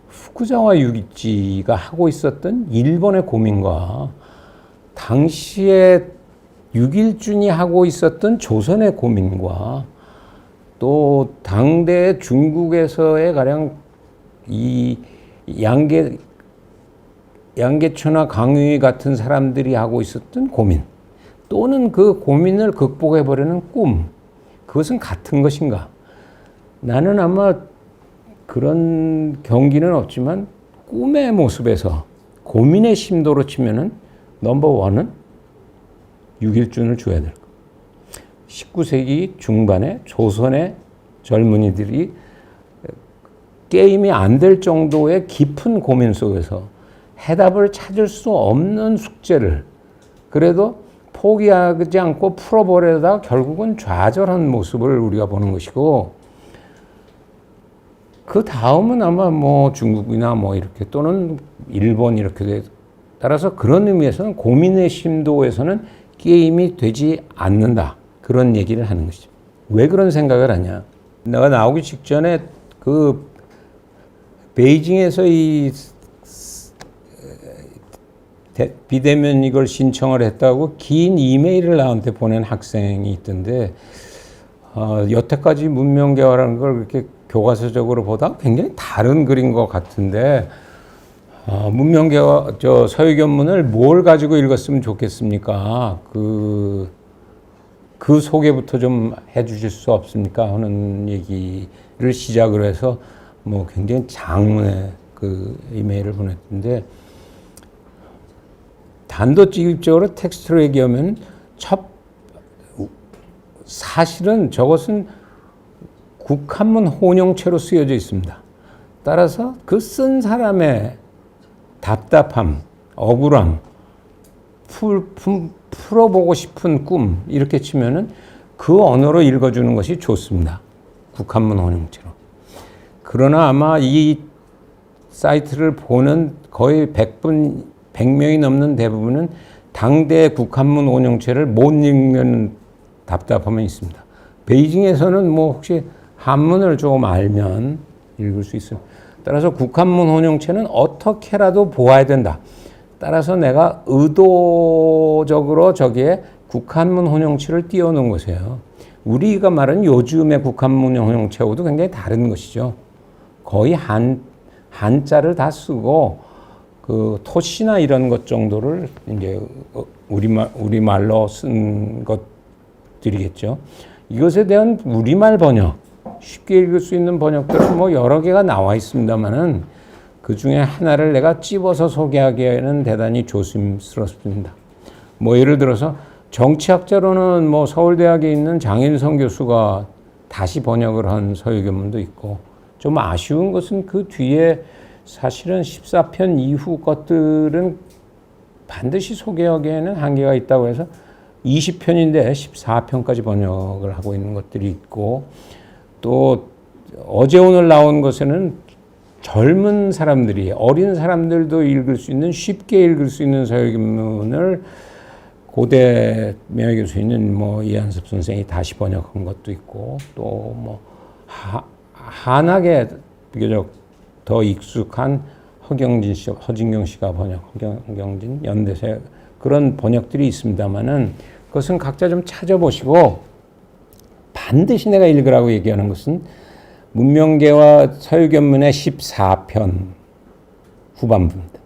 후쿠자와 유기치가 하고 있었던 일본의 고민과 당시에 6.1준이 하고 있었던 조선의 고민과 또 당대 중국에서의 가령 이 양계초나 강유희 같은 사람들이 하고 있었던 고민 또는 그 고민을 극복해버리는 꿈, 그것은 같은 것인가? 나는 아마 그런 경기는 없지만 꿈의 모습에서 고민의 심도로 치면은 넘버원은 6.1준을 줘야 될 거예요. 19세기 중반에 조선의 젊은이들이 게임이 안 될 정도의 깊은 고민 속에서 해답을 찾을 수 없는 숙제를 그래도 포기하지 않고 풀어버리다가 결국은 좌절한 모습을 우리가 보는 것이고 그 다음은 아마 뭐 중국이나 뭐 이렇게 또는 일본 이렇게 돼. 따라서 그런 의미에서는 고민의 심도에서는 게임이 되지 않는다. 그런 얘기를 하는 것이죠. 왜 그런 생각을 하냐. 내가 나오기 직전에 그 베이징에서 이 비대면 이걸 신청을 했다고 긴 이메일을 나한테 보낸 학생이 있던데 여태까지 문명개화라는 걸 그렇게 교과서적으로 보다 굉장히 다른 글인 것 같은데 문명개화 저 서유견문을 뭘 가지고 읽었으면 좋겠습니까? 그 소개부터 좀 해주실 수 없습니까? 하는 얘기를 시작으로 해서 뭐 굉장히 장문의 그 이메일을 보냈는데 단도직입적으로 텍스트로 얘기하면 사실은 저것은 국한문 혼용체로 쓰여져 있습니다. 따라서 그 쓴 사람의 답답함, 억울함, 풀어보고 싶은 꿈 이렇게 치면은 그 언어로 읽어주는 것이 좋습니다. 국한문 혼용체로. 그러나 아마 이 사이트를 보는 거의 100명이 넘는 대부분은 당대 국한문 혼용체를 못 읽는 답답함이 있습니다. 베이징에서는 뭐 혹시 한문을 조금 알면 읽을 수 있습니다. 따라서 국한문 혼용체는 어떻게라도 보아야 된다. 따라서 내가 의도적으로 저기에 국한문 혼용체를 띄워놓은 것이에요. 우리가 말하는 요즘의 국한문 혼용체하고도 굉장히 다른 것이죠. 거의 한자를 다 쓰고 그 토시나 이런 것 정도를 이제 우리말로 쓴 것들이겠죠. 이것에 대한 우리말 번역, 쉽게 읽을 수 있는 번역들은 뭐 여러 개가 나와 있습니다만은 그 중에 하나를 내가 찝어서 소개하기에는 대단히 조심스럽습니다. 뭐 예를 들어서 정치학자로는 뭐 서울대학에 있는 장일성 교수가 다시 번역을 한 서유견문도 있고 좀 아쉬운 것은 그 뒤에 사실은 14편 이후 것들은 반드시 소개하기에는 한계가 있다고 해서 20편인데 14편까지 번역을 하고 있는 것들이 있고 또 어제 오늘 나온 것에는 젊은 사람들이 어린 사람들도 읽을 수 있는 쉽게 읽을 수 있는 서유견문을 고대 명예교수인 뭐 이한섭 선생이 다시 번역한 것도 있고 또 뭐 한학에 비교적 더 익숙한 허진경 씨가 번역, 허경진 연대세 그런 번역들이 있습니다만은 그것은 각자 좀 찾아보시고 반드시 내가 읽으라고 얘기하는 것은 문명계와 서유견문의 14편 후반부입니다.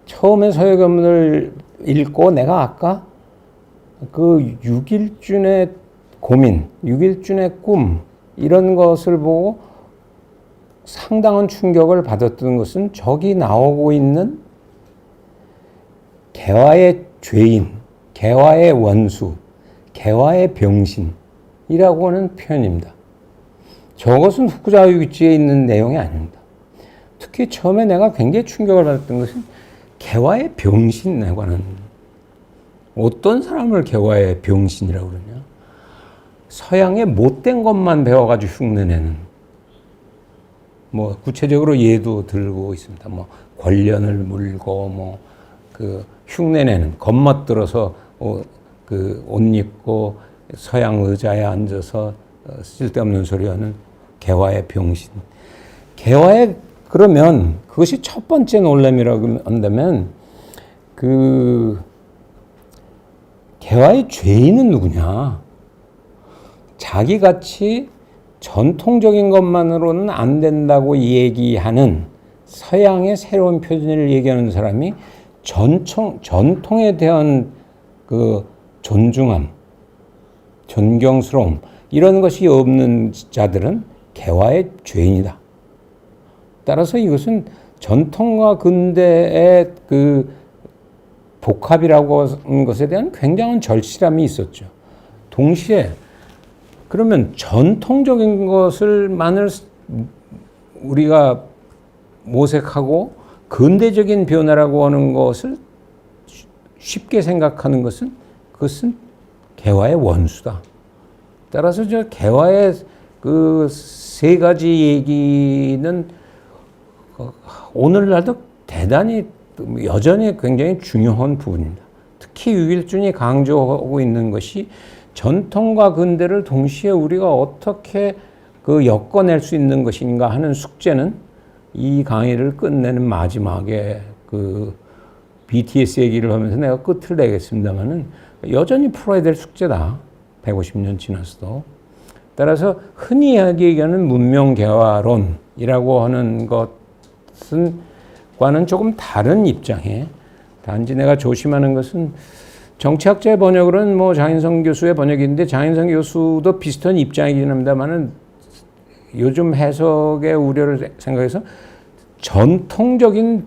처음에 서유견문을 읽고 내가 아까 그 육일준의 고민, 육일준의 꿈 이런 것을 보고 상당한 충격을 받았던 것은 저기 나오고 있는 개화의 죄인, 개화의 원수, 개화의 병신이라고 하는 표현입니다. 저것은 후쿠자유기치에 있는 내용이 아닙니다. 특히 처음에 내가 굉장히 충격을 받았던 것은 개화의 병신에 관한 어떤 사람을 개화의 병신이라고 그러냐. 서양의 못된 것만 배워가지고 흉내내는 뭐 구체적으로 예도 들고 있습니다. 뭐 권련을 물고 뭐 그 흉내내는 겉멋들어서 그 옷 입고 서양 의자에 앉아서 쓸데없는 소리하는 개화의 병신. 개화의 그러면 그것이 첫 번째 놀람이라고 한다면 그 개화의 죄인은 누구냐? 자기같이 전통적인 것만으로는 안 된다고 얘기하는 서양의 새로운 표준을 얘기하는 사람이 전통에 대한 그 존중함, 존경스러움 이런 것이 없는 자들은 개화의 죄인이다. 따라서 이것은 전통과 근대의 그 복합이라고 하는 것에 대한 굉장한 절실함이 있었죠. 동시에 그러면 전통적인 것을만을 우리가 모색하고 근대적인 변화라고 하는 것을 쉽게 생각하는 것은 그것은 개화의 원수다. 따라서 저 개화의 그 세 가지 얘기는 오늘날도 대단히 여전히 굉장히 중요한 부분입니다. 특히 유일준이 강조하고 있는 것이 전통과 근대를 동시에 우리가 어떻게 그 엮어낼 수 있는 것인가 하는 숙제는 이 강의를 끝내는 마지막에 그 BTS 얘기를 하면서 내가 끝을 내겠습니다만은 여전히 풀어야 될 숙제다. 150년 지났어도. 따라서 흔히 얘기하는 문명개화론이라고 하는 것은 과는 조금 다른 입장에 단지 내가 조심하는 것은 정치학자의 번역으로는 뭐 장인성 교수의 번역인데 장인성 교수도 비슷한 입장이긴 합니다만은 요즘 해석의 우려를 생각해서 전통적인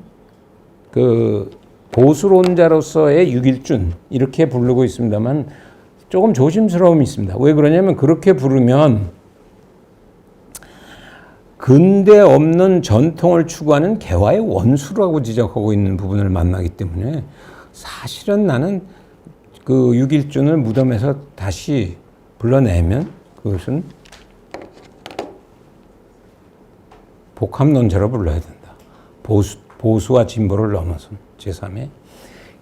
그 보수론자로서의 육일준 이렇게 부르고 있습니다만 조금 조심스러움이 있습니다. 왜 그러냐면 그렇게 부르면 근대 없는 전통을 추구하는 개화의 원수라고 지적하고 있는 부분을 만나기 때문에 사실은 나는 그 육일준을 무덤에서 다시 불러내면 그것은 복합론자로 불러야 된다. 보수와 진보를 넘어선 제3의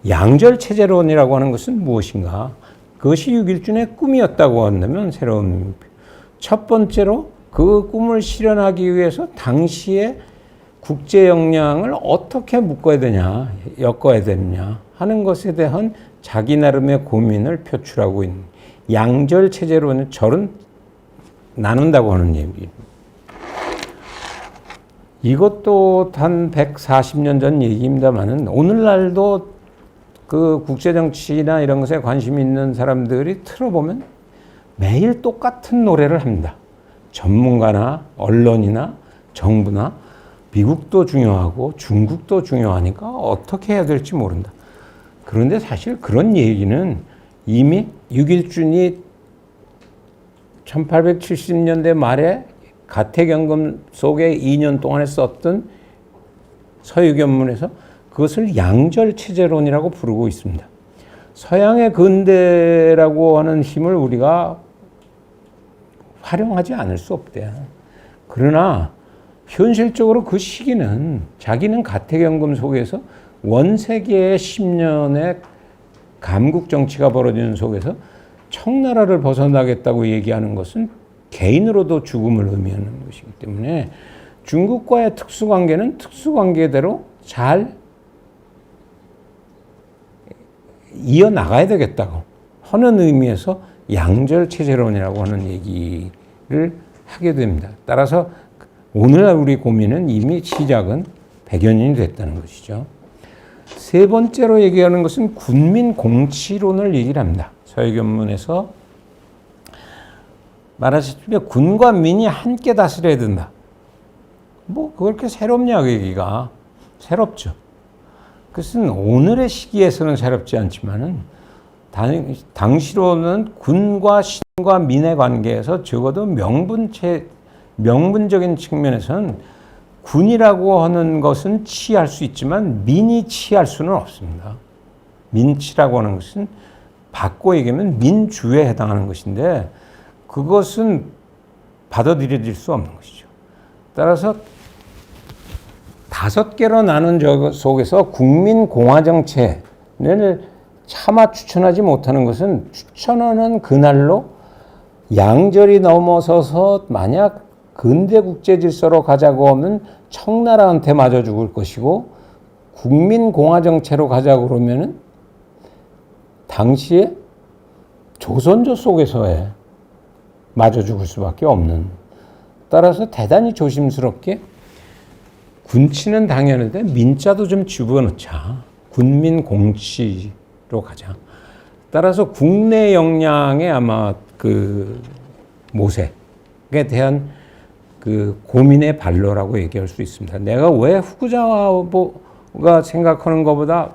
양절체제론이라고 하는 것은 무엇인가? 그것이 육일준의 꿈이었다고 한다면 새로운 첫 번째로 그 꿈을 실현하기 위해서 당시의 국제 역량을 어떻게 묶어야 되냐, 엮어야 되느냐 하는 것에 대한 자기 나름의 고민을 표출하고 있는 양절체제론의 절은 나눈다고 하는 얘기입니다. 이것도 한 140년 전 얘기입니다만은 오늘날도 그 국제정치나 이런 것에 관심 있는 사람들이 틀어보면 매일 똑같은 노래를 합니다. 전문가나 언론이나 정부나 미국도 중요하고 중국도 중요하니까 어떻게 해야 될지 모른다. 그런데 사실 그런 얘기는 이미 육일준이 1870년대 말에 가택연금 속에 2년 동안에 썼던 서유견문에서 그것을 양절체제론이라고 부르고 있습니다. 서양의 근대라고 하는 힘을 우리가 활용하지 않을 수 없대요. 그러나 현실적으로 그 시기는 자기는 가택연금 속에서 원세계의 10년의 감국 정치가 벌어지는 속에서 청나라를 벗어나겠다고 얘기하는 것은 개인으로도 죽음을 의미하는 것이기 때문에 중국과의 특수관계는 특수관계대로 잘 이어나가야 되겠다고 하는 의미에서 양절체제론이라고 하는 얘기를 하게 됩니다. 따라서 오늘날 우리 고민은 이미 시작은 100여 년이 됐다는 것이죠. 세 번째로 얘기하는 것은 군민 공치론을 얘기를 합니다. 서해견문에서 말하시다시피 군과 민이 함께 다스려야 된다. 뭐 그렇게 새롭냐 그 얘기가. 새롭죠. 그것은 오늘의 시기에서는 새롭지 않지만은 당시로는 군과 신과 민의 관계에서 적어도 명분적인 측면에서는 군이라고 하는 것은 치할 수 있지만 민이 치할 수는 없습니다. 민치라고 하는 것은 바꿔 얘기하면 민주에 해당하는 것인데 그것은 받아들여질 수 없는 것이죠. 따라서 5개로 나눈 저 속에서 국민공화정체를 차마 추천하지 못하는 것은 추천하는 그날로 양절이 넘어서서 만약 근대 국제 질서로 가자고 하면 청나라한테 맞아 죽을 것이고 국민공화정체로 가자고 그러면은 당시에 조선조 속에서의 맞아 죽을 수밖에 없는. 따라서 대단히 조심스럽게 군치는 당연한데 민자도 좀 집어넣자. 군민공치로 가자. 따라서 국내 역량의 아마 그 모색에 대한 그 고민의 발로라고 얘기할 수 있습니다. 내가 왜 후쿠자와가 생각하는 것보다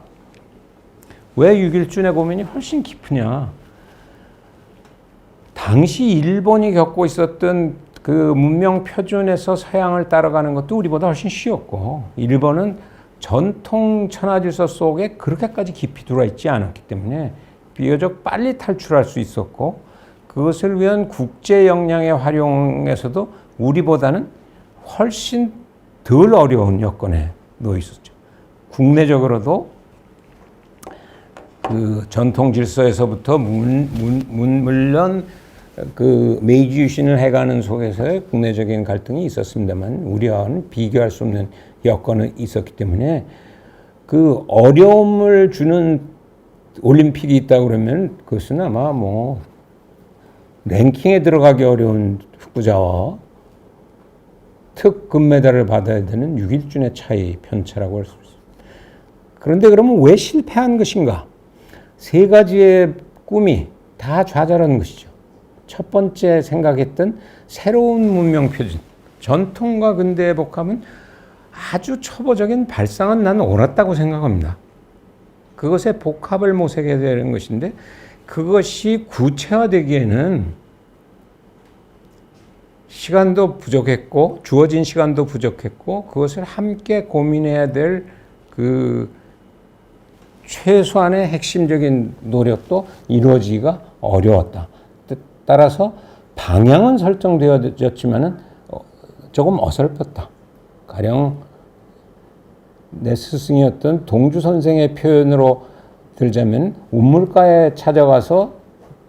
왜 6.1준의 고민이 훨씬 깊으냐. 당시 일본이 겪고 있었던 그 문명 표준에서 서양을 따라가는 것도 우리보다 훨씬 쉬웠고 일본은 전통 천하질서 속에 그렇게까지 깊이 들어와 있지 않았기 때문에 비교적 빨리 탈출할 수 있었고 그것을 위한 국제 역량의 활용에서도 우리보다는 훨씬 덜 어려운 여건에 놓여 있었죠. 국내적으로도 그 전통 질서에서부터 물론 그 메이지 유신을 해가는 속에서의 국내적인 갈등이 있었습니다만 우리와는 비교할 수 없는 여건은 있었기 때문에 그 어려움을 주는 올림픽이 있다고 그러면 그것은 아마 뭐 랭킹에 들어가기 어려운 후쿠자와 특 금메달을 받아야 되는 6.1준의 차이 편차라고 할 수 있습니다. 그런데 그러면 왜 실패한 것인가? 3가지의 꿈이 다 좌절한 것이죠. 첫 번째 생각했던 새로운 문명 표준, 전통과 근대의 복합은 아주 초보적인 발상은 난 옳았다고 생각합니다. 그것의 복합을 모색해야 되는 것인데 그것이 구체화되기에는 시간도 부족했고 주어진 시간도 부족했고 그것을 함께 고민해야 될 그 최소한의 핵심적인 노력도 이루어지기가 어려웠다. 따라서 방향은 설정되어졌지만은 조금 어설펐다. 가령 내 스승이었던 동주 선생의 표현으로 들자면 운물가에 찾아가서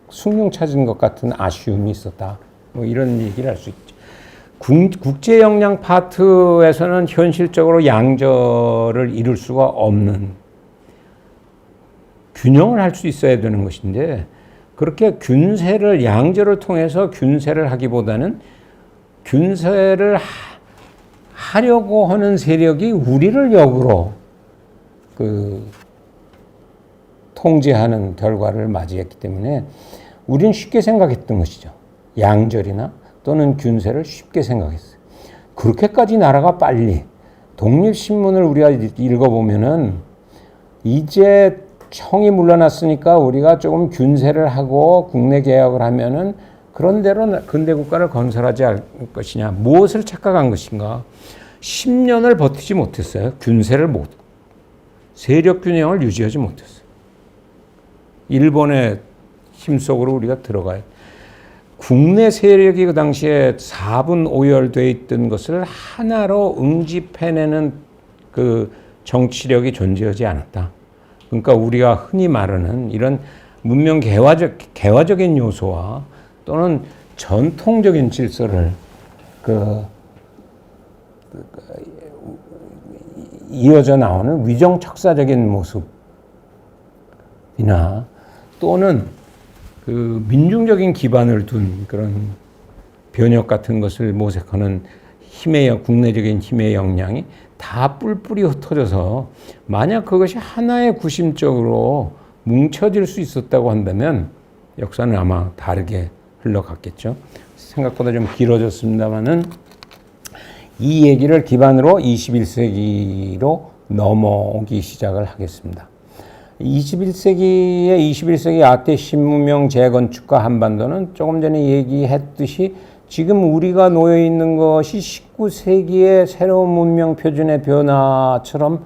숭늉 찾은 것 같은 아쉬움이 있었다. 뭐 이런 얘기를 할 수 있죠. 국제 역량 파트에서는 현실적으로 양절을 이룰 수가 없는 균형을 할 수 있어야 되는 것인데 그렇게 균세를 양절을 통해서 균세를 하기보다는 균세를 하려고 하는 세력이 우리를 역으로 그 통제하는 결과를 맞이했기 때문에 우리는 쉽게 생각했던 것이죠. 양절이나 또는 균세를 쉽게 생각했어요. 그렇게까지 나라가 빨리 독립신문을 우리가 읽어보면은 이제 청이 물러났으니까 우리가 조금 균세를 하고 국내 개혁을 하면은 그런 대로 근대 국가를 건설하지 않을 것이냐. 무엇을 착각한 것인가. 10년을 버티지 못했어요. 균세를 세력 균형을 유지하지 못했어요. 일본의 힘 속으로 우리가 들어가요. 국내 세력이 그 당시에 4분 오열되어 있던 것을 하나로 응집해내는 그 정치력이 존재하지 않았다. 그러니까 우리가 흔히 말하는 이런 문명 개화적인 요소와 또는 전통적인 질서를 이어져 나오는 위정척사적인 모습이나 또는 민중적인 기반을 둔 그런 변혁 같은 것을 모색하는 국내적인 힘의 역량이 다 뿔뿔이 흩어져서 만약 그것이 하나의 구심적으로 뭉쳐질 수 있었다고 한다면 역사는 아마 다르게 흘러갔겠죠. 생각보다 좀 길어졌습니다만은 이 얘기를 기반으로 21세기로 넘어오기 시작을 하겠습니다. 21세기 아태 신문명 재건축과 한반도는 조금 전에 얘기했듯이 지금 우리가 놓여 있는 것이 19세기의 새로운 문명 표준의 변화처럼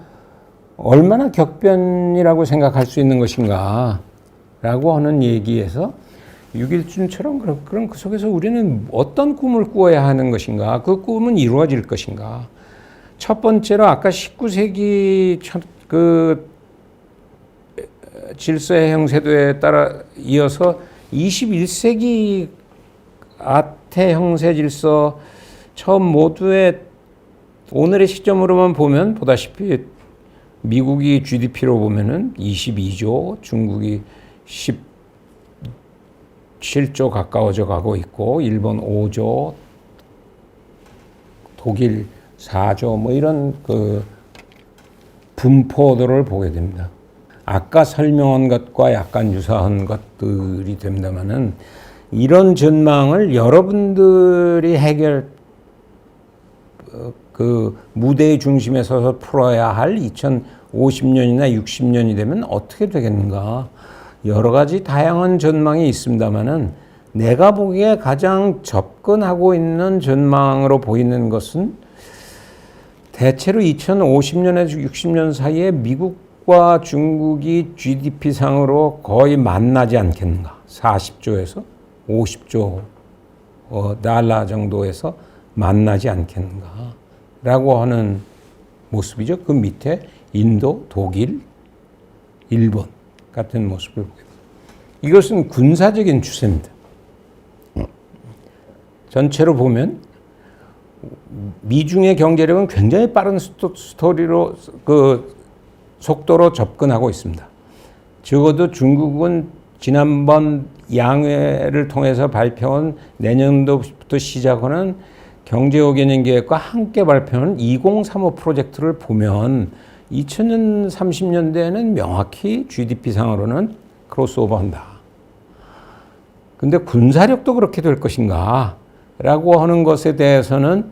얼마나 격변이라고 생각할 수 있는 것인가 라고 하는 얘기에서 6.1준처럼 그럼 그 속에서 우리는 어떤 꿈을 꾸어야 하는 것인가, 그 꿈은 이루어질 것인가. 첫 번째로 아까 19세기 질서의 형세도에 따라 이어서 21세기 아태 형세 질서 처음 모두의 오늘의 시점으로만 보면 보다시피 미국이 GDP로 보면은 22조, 중국이 17조 가까워져 가고 있고, 일본 5조, 독일 4조, 뭐 이런 분포도를 보게 됩니다. 아까 설명한 것과 약간 유사한 것들이 됩니다만은 이런 전망을 여러분들이 무대의 중심에 서서 풀어야 할 2050년이나 60년이 되면 어떻게 되겠는가. 여러 가지 다양한 전망이 있습니다만은 내가 보기에 가장 접근하고 있는 전망으로 보이는 것은 대체로 2050년에서 60년 사이에 미국과 중국이 GDP상으로 거의 만나지 않겠는가. 40조에서 50조 달러 정도에서 만나지 않겠는가 라고 하는 모습이죠. 그 밑에 인도, 독일, 일본 같은 모습을 보게 됩니다. 이것은 군사적인 추세입니다. 전체로 보면 미중의 경제력은 굉장히 빠른 속도로 접근하고 있습니다. 적어도 중국은 지난번 양회를 통해서 발표한 내년도부터 시작하는 경제오개년 계획과 함께 발표한 2035 프로젝트를 보면 2030년대에는 명확히 GDP상으로는 크로스오버한다. 근데 군사력도 그렇게 될 것인가 라고 하는 것에 대해서는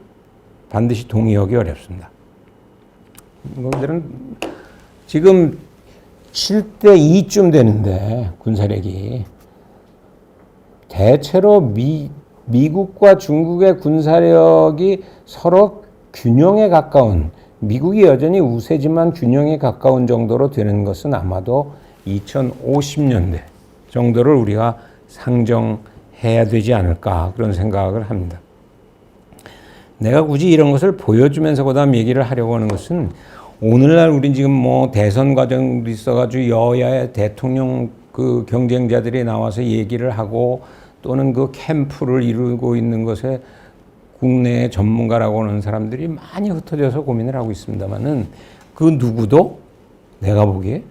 반드시 동의하기 어렵습니다. 이들은 지금 7대 2쯤 되는데 군사력이 대체로 미국과 중국의 군사력이 서로 균형에 가까운, 미국이 여전히 우세지만 균형에 가까운 정도로 되는 것은 아마도 2050년대 정도를 우리가 상정해야 되지 않을까 그런 생각을 합니다. 내가 굳이 이런 것을 보여주면서 그다음 얘기를 하려고 하는 것은 오늘날 우린 지금 뭐 대선 과정도 있어가지고 여야의 대통령 경쟁자들이 나와서 얘기를 하고 또는 그 캠프를 이루고 있는 것에 국내의 전문가라고 하는 사람들이 많이 흩어져서 고민을 하고 있습니다만은 그 누구도 내가 보기에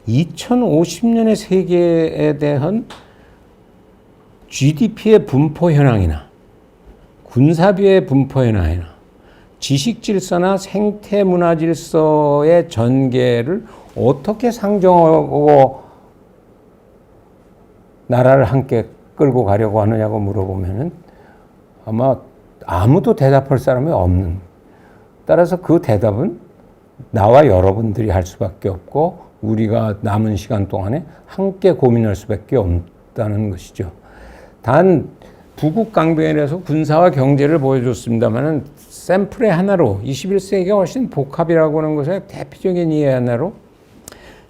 2050년의 세계에 대한 GDP의 분포 현황이나 군사비의 분포 현황이나 지식 질서나 생태 문화 질서의 전개를 어떻게 상정하고 나라를 함께 끌고 가려고 하느냐고 물어보면은 아마 아무도 대답할 사람이 없는. 따라서 그 대답은 나와 여러분들이 할 수밖에 없고 우리가 남은 시간 동안에 함께 고민할 수밖에 없다는 것이죠. 단 부국 강변에서 군사와 경제를 보여줬습니다만은 샘플의 하나로 21세기가 훨씬 복합이라고 하는 것의 대표적인 이해 하나로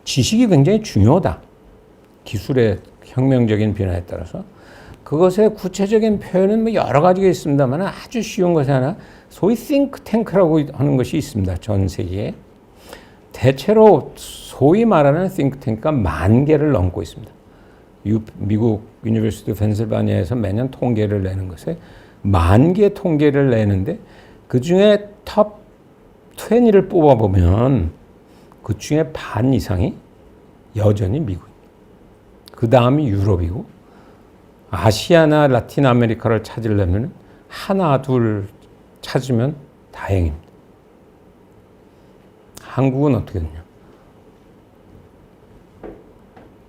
지식이 굉장히 중요하다. 기술의 혁명적인 변화에 따라서 그것의 구체적인 표현은 뭐 여러 가지가 있습니다만 아주 쉬운 것이 하나 소위 싱크탱크라고 하는 것이 있습니다. 전 세계에. 대체로 소위 말하는 싱크탱크가 10,000개를 넘고 있습니다. 미국 유니버시티 펜실바니아에서 매년 통계를 내는 것에 10,000개 통계를 내는데 그 중에 톱 20를 뽑아보면 그 중에 반 이상이 여전히 미국입니다. 그 다음이 유럽이고 아시아나 라틴 아메리카를 찾으려면 하나 둘 찾으면 다행입니다. 한국은 어떻게 되냐?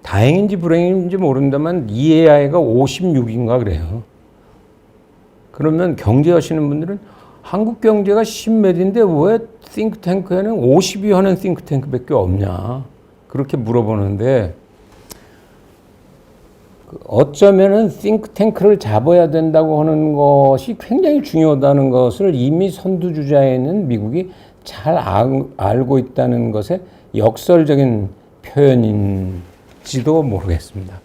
다행인지 불행인지 모른다만 EAI가 56인가 그래요. 그러면 경제하시는 분들은 한국 경제가 10몇인데 왜 싱크탱크에는 50이 하는 싱크탱크밖에 없냐? 그렇게 물어보는데 어쩌면은 싱크탱크를 잡아야 된다고 하는 것이 굉장히 중요하다는 것을 이미 선두주자에 있는 미국이 잘 알고 있다는 것의 역설적인 표현인지도 모르겠습니다.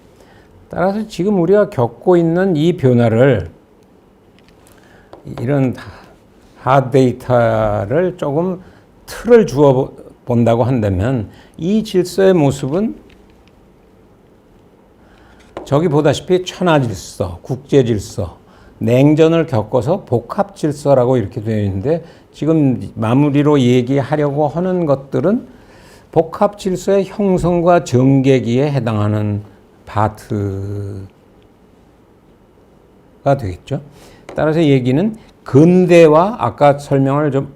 따라서 지금 우리가 겪고 있는 이 변화를 이런 핫데이터를 조금 틀을 주어 본다고 한다면 이 질서의 모습은 저기 보다시피 천하질서, 국제질서, 냉전을 겪어서 복합질서라고 이렇게 되어 있는데 지금 마무리로 얘기하려고 하는 것들은 복합질서의 형성과 전개기에 해당하는 파트가 되겠죠. 따라서 얘기는 근대와 아까 설명을 좀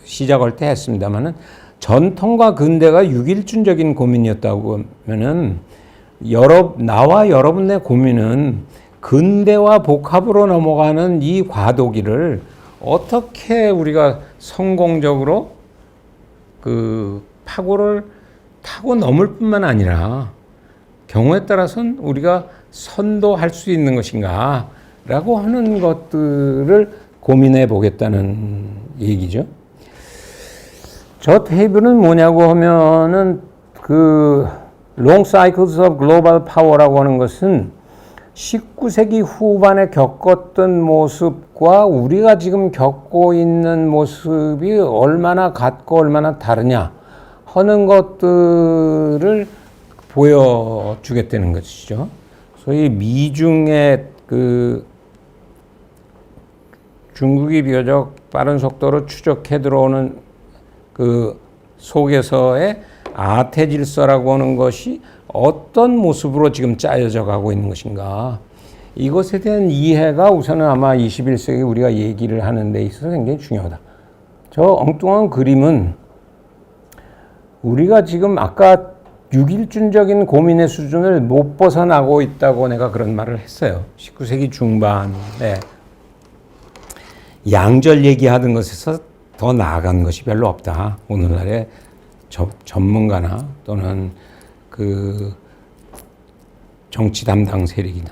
시작할 때 했습니다만은 전통과 근대가 유길준적인 고민이었다고 하면은 나와 여러분의 고민은 근대와 복합으로 넘어가는 이 과도기를 어떻게 우리가 성공적으로 그 파고를 타고 넘을 뿐만 아니라 경우에 따라서는 우리가 선도할 수 있는 것인가 라고 하는 것들을 고민해 보겠다는 얘기죠. 저 테이블은 뭐냐고 하면은 그 Long Cycles of Global Power라고 하는 것은 19세기 후반에 겪었던 모습과 우리가 지금 겪고 있는 모습이 얼마나 같고 얼마나 다르냐 하는 것들을 보여주겠다는 것이죠. 소위 미중의 그 중국이 비교적 빠른 속도로 추적해 들어오는 그 속에서의 아태질서라고 하는 것이 어떤 모습으로 지금 짜여져 가고 있는 것인가. 이것에 대한 이해가 우선은 아마 21세기 우리가 얘기를 하는 데 있어서 굉장히 중요하다. 저 엉뚱한 그림은 우리가 지금 아까 유길준적인 고민의 수준을 못 벗어나고 있다고 내가 그런 말을 했어요. 19세기 중반에 양절 얘기하던 것에서 더 나아간 것이 별로 없다. 오늘날의 전문가나 또는 그 정치 담당 세력이나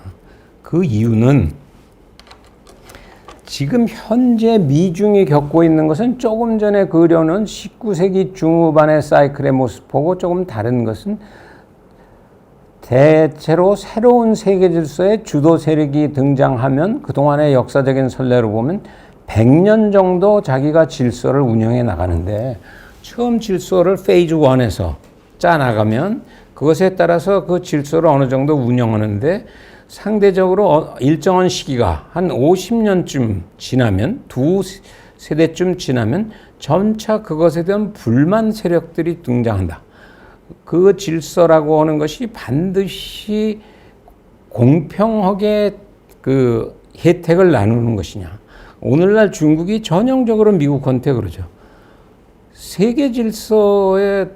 그 이유는 지금 현재 미중이 겪고 있는 것은 조금 전에 그려놓은 19세기 중후반의 사이클의 모습하고 조금 다른 것은 대체로 새로운 세계 질서의 주도 세력이 등장하면 그동안의 역사적인 선례로 보면 100년 정도 자기가 질서를 운영해 나가는데 처음 질서를 페이즈 1에서 짜나가면 그것에 따라서 그 질서를 어느 정도 운영하는데 상대적으로 일정한 시기가 한 50년쯤 지나면 두 세대쯤 지나면 점차 그것에 대한 불만 세력들이 등장한다. 그 질서라고 하는 것이 반드시 공평하게 그 혜택을 나누는 것이냐. 오늘날 중국이 전형적으로 미국한테 그러죠. 세계 질서의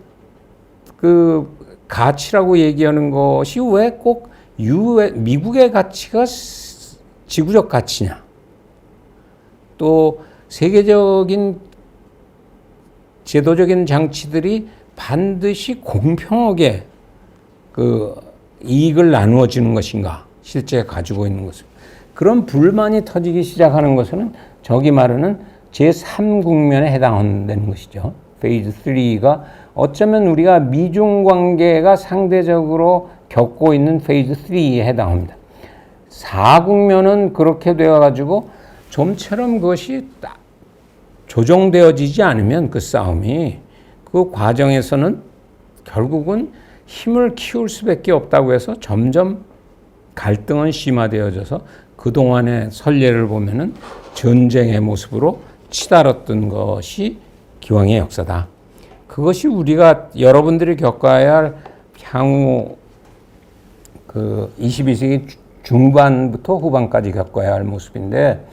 그 가치라고 얘기하는 것이 왜 꼭 미국의 가치가 지구적 가치냐. 또 세계적인 제도적인 장치들이 반드시 공평하게 그 이익을 나누어지는 것인가. 실제 가지고 있는 것은. 그런 불만이 터지기 시작하는 것은 저기 말하는 제3국면에 해당하는 것이죠. 페이즈 3가 어쩌면 우리가 미중 관계가 상대적으로 겪고 있는 페이즈 3에 해당합니다. 4국면은 그렇게 되어가지고 좀처럼 그것이 조정되어지지 않으면 그 싸움이 그 과정에서는 결국은 힘을 키울 수밖에 없다고 해서 점점 갈등은 심화되어져서 그동안의 선례를 보면은 전쟁의 모습으로 치달았던 것이 기왕의 역사다. 그것이 우리가 여러분들이 겪어야 할 향후 그 22세기 중반부터 후반까지 겪어야 할 모습인데,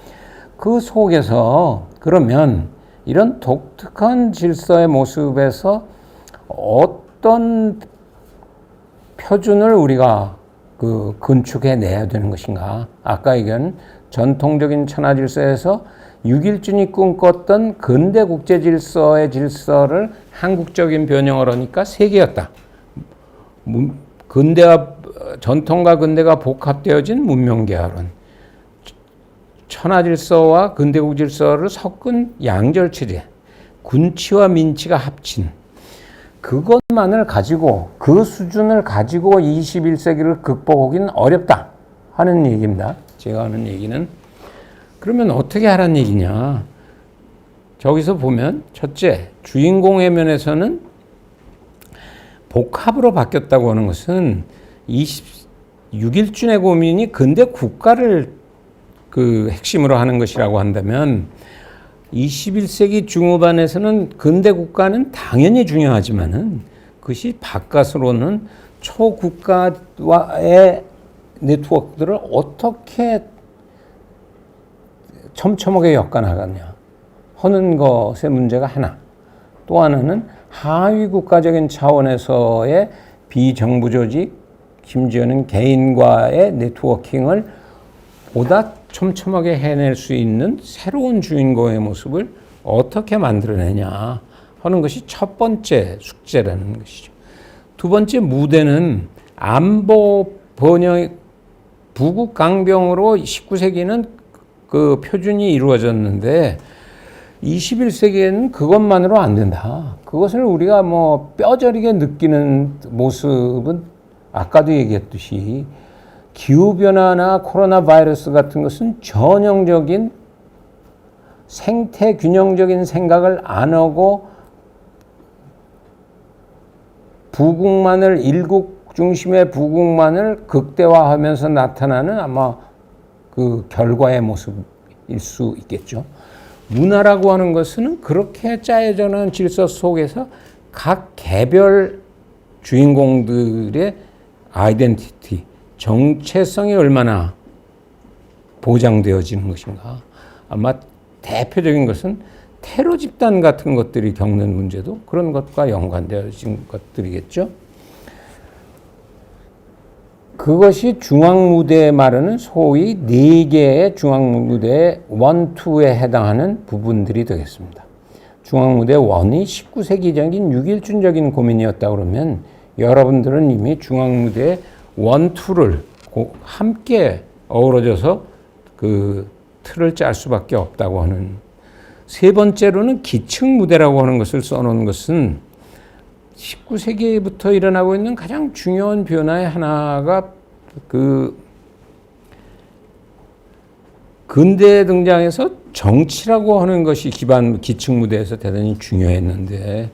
그 속에서 그러면 이런 독특한 질서의 모습에서 어떤 표준을 우리가 건축해 내야 되는 것인가? 아까 얘기한 전통적인 천하 질서에서 육일준이 꿈꿨던 근대 국제 질서의 질서를 한국적인 변형을 하니까 세계였다. 전통과 근대가 복합되어진 문명계열은 천하 질서와 근대국 질서를 섞은 양절 체제, 군치와 민치가 합친 그것만을 가지고, 그 수준을 가지고 21세기를 극복하기는 어렵다 하는 얘기입니다. 제가 하는 얘기는. 그러면 어떻게 하라는 얘기냐? 저기서 보면 첫째, 주인공의 면에서는 복합으로 바뀌었다고 하는 것은 26일준의 고민이 근대 국가를 그 핵심으로 하는 것이라고 한다면, 21세기 중후반에서는 근대 국가는 당연히 중요하지만은 그것이 바깥으로는 초국가와의 네트워크들을 어떻게 촘촘하게 엮어나가냐 하는 것의 문제가 하나, 또 하나는 하위 국가적인 차원에서의 비정부 조직, 심지어는 개인과의 네트워킹을 보다 촘촘하게 해낼 수 있는 새로운 주인공의 모습을 어떻게 만들어내냐 하는 것이 첫 번째 숙제라는 것이죠. 두 번째 무대는 안보 번영, 부국 강병으로 19세기는 그 표준이 이루어졌는데 21세기에는 그것만으로 안 된다. 그것을 우리가 뭐 뼈저리게 느끼는 모습은 아까도 얘기했듯이 기후변화나 코로나 바이러스 같은 것은 전형적인 생태 균형적인 생각을 안 하고 부국만을, 일국 중심의 부국만을 극대화하면서 나타나는 아마 그 결과의 모습일 수 있겠죠. 문화라고 하는 것은 그렇게 짜여져 있는 질서 속에서 각 개별 주인공들의 아이덴티티, 정체성이 얼마나 보장되어지는 것인가. 아마 대표적인 것은 테러 집단 같은 것들이 겪는 문제도 그런 것과 연관되어진 것들이겠죠. 그것이 중앙무대에 말하는 소위 4개의 중앙무대의 1, 2에 해당하는 부분들이 되겠습니다. 중앙무대 1이 19세기적인 6일준적인 고민이었다 그러면 여러분들은 이미 중앙무대 1, 2를 함께 어우러져서 그 틀을 짤 수밖에 없다고 하는. 세 번째로는 기층무대라고 하는 것을 써놓은 것은 19세기부터 일어나고 있는 가장 중요한 변화의 하나가 그 근대에 등장해서 정치라고 하는 것이 기층무대에서 대단히 중요했는데,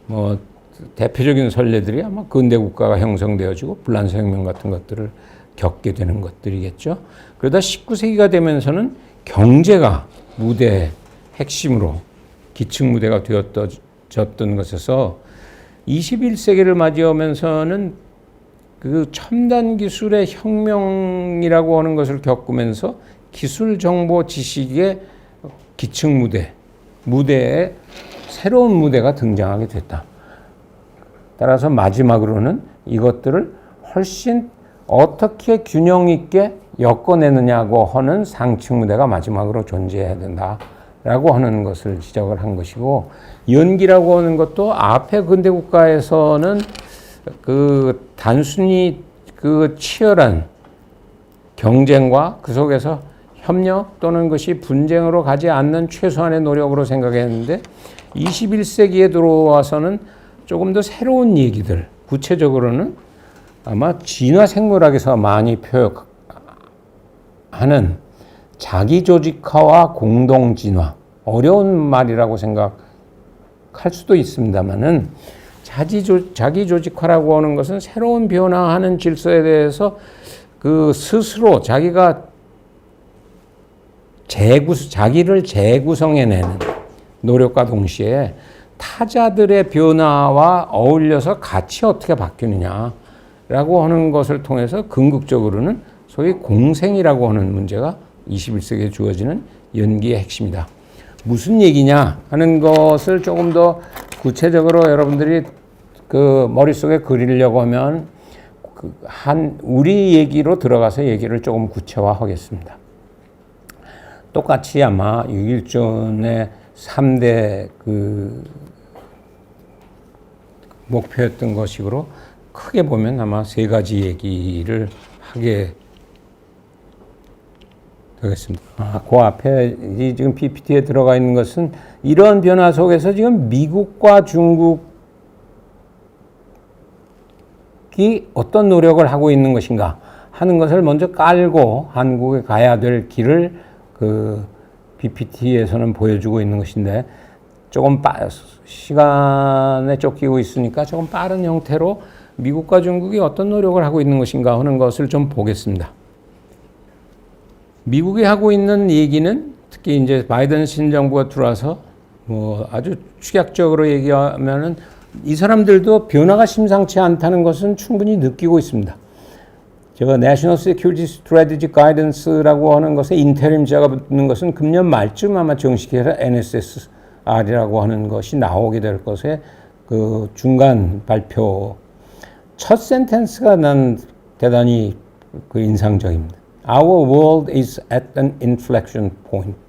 뭐 대표적인 선례들이 아마 근대 국가가 형성되어지고 불란서 혁명 같은 것들을 겪게 되는 것들이겠죠. 그러다 19세기가 되면서는 경제가 무대의 핵심으로 기층무대가 되었던 것에서 21세기를 맞이하면서는 그 첨단 기술의 혁명이라고 하는 것을 겪으면서 기술, 정보, 지식의 기층 무대에 새로운 무대가 등장하게 됐다. 따라서 마지막으로는 이것들을 훨씬 어떻게 균형 있게 엮어내느냐고 하는 상층 무대가 마지막으로 존재해야 된다라고 하는 것을 지적을 한 것이고, 연기라고 하는 것도 앞에 근대 국가에서는 그 단순히 그 치열한 경쟁과 그 속에서 협력 또는 것이 분쟁으로 가지 않는 최소한의 노력으로 생각했는데, 21세기에 들어와서는 조금 더 새로운 얘기들, 구체적으로는 아마 진화생물학에서 많이 표현하는 자기조직화와 공동진화, 어려운 말이라고 생각할 수도 있습니다만은 자기 조직화라고 하는 것은 새로운 변화하는 질서에 대해서 그 스스로 자기가 자기를 재구성해내는 노력과 동시에 타자들의 변화와 어울려서 같이 어떻게 바뀌느냐라고 하는 것을 통해서 궁극적으로는 소위 공생이라고 하는 문제가 21세기에 주어지는 연기의 핵심이다. 무슨 얘기냐 하는 것을 조금 더 구체적으로 여러분들이 그 머릿속에 그리려고 하면 우리 얘기로 들어가서 얘기를 조금 구체화하겠습니다. 똑같이 아마 6.1전의 3대 그 목표였던 것이므로 크게 보면 아마 세 가지 얘기를 하게 되겠습니다. 그 앞에 지금 PPT에 들어가 있는 것은 이런 변화 속에서 지금 미국과 중국이 어떤 노력을 하고 있는 것인가 하는 것을 먼저 깔고 한국에 가야 될 길을 그 PPT에서는 보여주고 있는 것인데 조금 시간에 쫓기고 있으니까 조금 빠른 형태로 미국과 중국이 어떤 노력을 하고 있는 것인가 하는 것을 좀 보겠습니다. 미국이 하고 있는 얘기는 특히 이제 바이든 신정부가 들어와서 뭐 아주 축약적으로 얘기하면은 이 사람들도 변화가 심상치 않다는 것은 충분히 느끼고 있습니다. 제가 National Security Strategy Guidance라고 하는 것에 인테림자가 붙는 것은 금년 말쯤 아마 정식해서 NSSR이라고 하는 것이 나오게 될 것에 그 중간 발표 첫 센텐스가 난 대단히 그 인상적입니다. Our world is at an inflection point.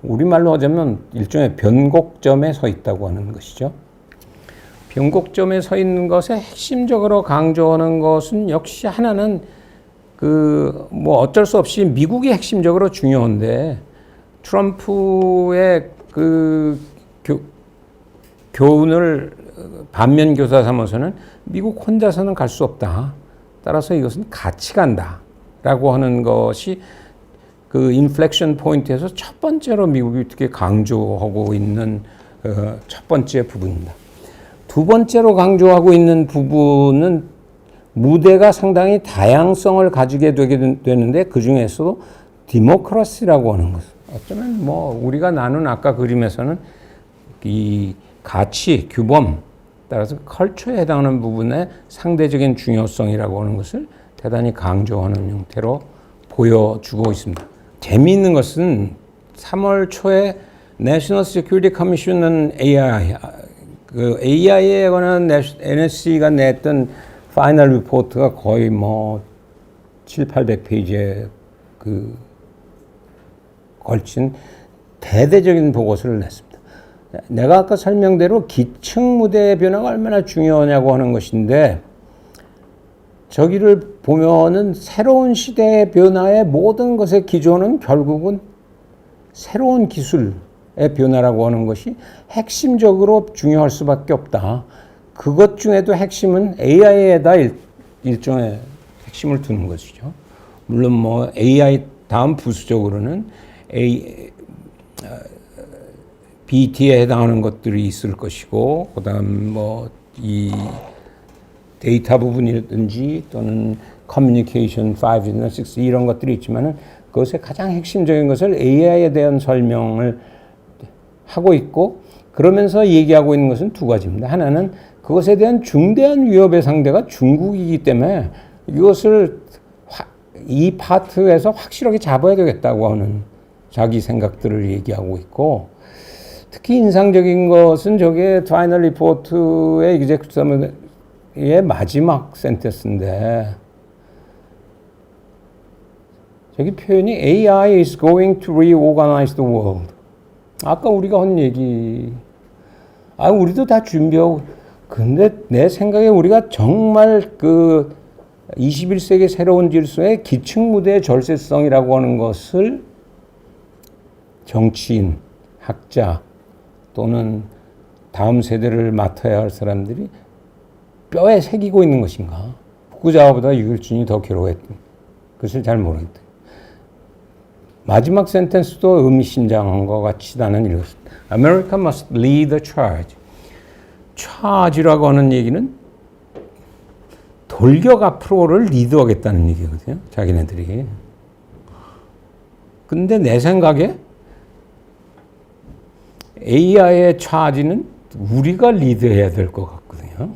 우리말로 하자면 일종의 변곡점에 서 있다고 하는 것이죠. 변곡점에 서 있는 것에 핵심적으로 강조하는 것은 역시 하나는 그 뭐 어쩔 수 없이 미국이 핵심적으로 중요한데 트럼프의 그 교훈을 반면 교사 삼아서는 미국 혼자서는 갈 수 없다. 따라서 이것은 같이 간다라고 하는 것이 그 인플렉션 포인트에서 첫 번째로 미국이 특히 강조하고 있는 첫 번째 부분입니다. 두 번째로 강조하고 있는 부분은 무대가 상당히 다양성을 가지게 되는데 그 중에서도 디모크라시라고 하는 것. 어쩌면 뭐 우리가 나눈 아까 그림에서는 이 가치, 규범, 따라서 컬처에 해당하는 부분의 상대적인 중요성이라고 하는 것을 대단히 강조하는 형태로 보여주고 있습니다. 재미있는 것은 3월 초에 National Security Commission은 AI에 관한 NSC가 냈던 파이널 리포트가 거의 뭐 700~800페이지에 그 걸친 대대적인 보고서를 냈습니다. 내가 아까 설명대로 기층 무대의 변화가 얼마나 중요하냐고 하는 것인데 저기를 보면은 새로운 시대의 변화의 모든 것의 기조는 결국은 새로운 기술의 변화라고 하는 것이 핵심적으로 중요할 수밖에 없다. 그것 중에도 핵심은 AI에다 일종의 핵심을 두는 것이죠. 물론 뭐 AI 다음 부수적으로는 BT에 해당하는 것들이 있을 것이고, 그다음 뭐 이 데이터 부분이든지 또는 커뮤니케이션 5나 6 이런 것들이 있지만은 그것의 가장 핵심적인 것을 AI에 대한 설명을 하고 있고, 그러면서 얘기하고 있는 것은 두 가지입니다. 하나는 그것에 대한 중대한 위협의 상대가 중국이기 때문에 이것을 이 파트에서 확실하게 잡아야 되겠다고 하는 자기 생각들을 얘기하고 있고, 특히 인상적인 것은 저게 파이널 리포트의 executive 의 마지막 센텐스인데 저기 표현이 AI is going to reorganize the world. 아까 우리가 한 얘기, 우리도 다 준비하고, 근데 내 생각에 우리가 정말 그 21세기 새로운 질서의 기층 무대의 절세성이라고 하는 것을 정치인, 학자 또는 다음 세대를 맡아야 할 사람들이 뼈에 새기고 있는 것인가? 후쿠자와보다 유일준이 더 괴로워했던 그것을 잘 모르겠다. 마지막 센텐스도 의미심장한 것 같이 나는 읽었습니다. America must lead the charge. 차지라고 하는 얘기는 돌격 앞으로를 리드하겠다는 얘기거든요. 자기네들이. 근데 내 생각에 AI의 차지는 우리가 리드해야 될 것 같거든요.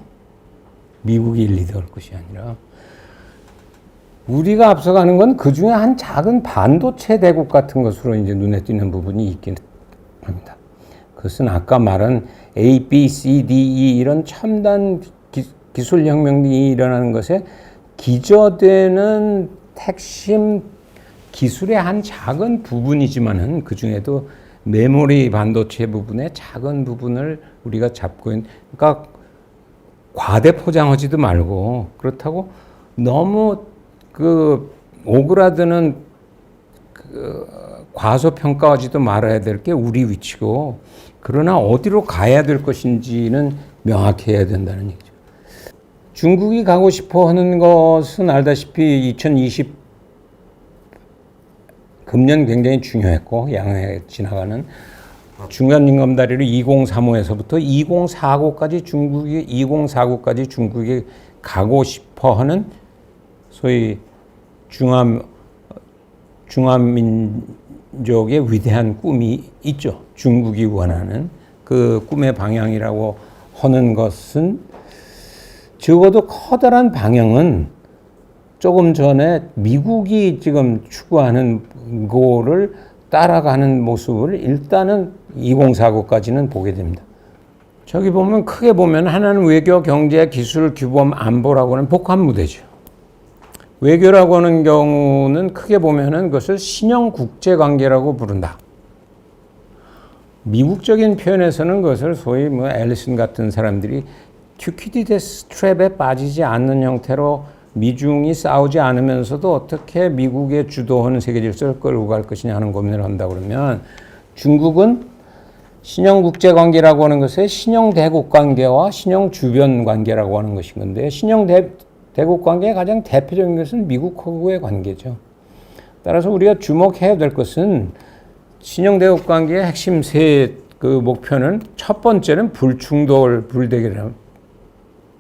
미국이 리드할 것이 아니라. 우리가 앞서가는 건 그 중에 한 작은 반도체 대국 같은 것으로 이제 눈에 띄는 부분이 있긴 합니다. 그것은 아까 말한 A, B, C, D, E 이런 첨단 기술 혁명이 일어나는 것에 기저되는 핵심 기술의 한 작은 부분이지만은 그 중에도 메모리 반도체 부분의 작은 부분을 우리가 잡고 있는, 그러니까 과대 포장하지도 말고 그렇다고 너무 그 오그라드는 과소평가하지도 말아야 될 게 우리 위치고, 그러나 어디로 가야 될 것인지는 명확해야 된다는 얘기죠. 중국이 가고 싶어 하는 것은 알다시피 2020 금년 굉장히 중요했고 양해 지나가는 중간임금다리를 2035에서부터 2049까지 중국이 가고 싶어 하는 소위 중화민족의 위대한 꿈이 있죠. 중국이 원하는 그 꿈의 방향이라고 하는 것은 적어도 커다란 방향은 조금 전에 미국이 지금 추구하는 거를 따라가는 모습을 일단은 2049까지는 보게 됩니다. 저기 보면 크게 보면 하나는 외교, 경제, 기술, 규범, 안보라고 하는 복합 무대죠. 외교라고 하는 경우는 크게 보면은 그것을 신형 국제관계라고 부른다. 미국적인 표현에서는 그것을 소위 뭐 앨리슨 같은 사람들이 튜키디데스 트랩에 빠지지 않는 형태로 미중이 싸우지 않으면서도 어떻게 미국의 주도하는 세계 질서를 끌고 갈 것이냐 하는 고민을 한다 그러면, 중국은 신형 국제관계라고 하는 것에 신형 대국관계와 신형 주변관계라고 하는 것인 건데, 신형 대국관계의 가장 대표적인 것은 미국하고의 관계죠. 따라서 우리가 주목해야 될 것은 신형 대국관계의 핵심 그 목표는 첫 번째는 불충돌, 불대결,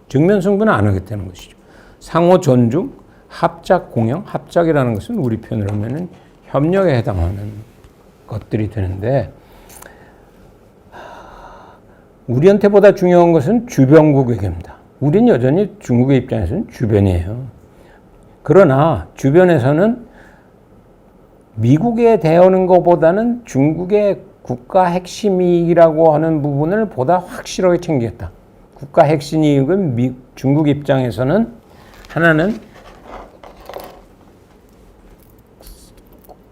정면 승부는 안 하겠다는 것이죠. 상호 존중, 합작 공영, 합작이라는 것은 우리 표현으로 하면은 협력에 해당하는 것들이 되는데, 우리한테 보다 중요한 것은 주변국 외교입니다. 우린 여전히 중국의 입장에서는 주변이에요. 그러나 주변에서는 미국에 대하는 것보다는 중국의 국가 핵심 이익이라고 하는 부분을 보다 확실하게 챙기겠다. 국가 핵심 이익은 중국 입장에서는 하나는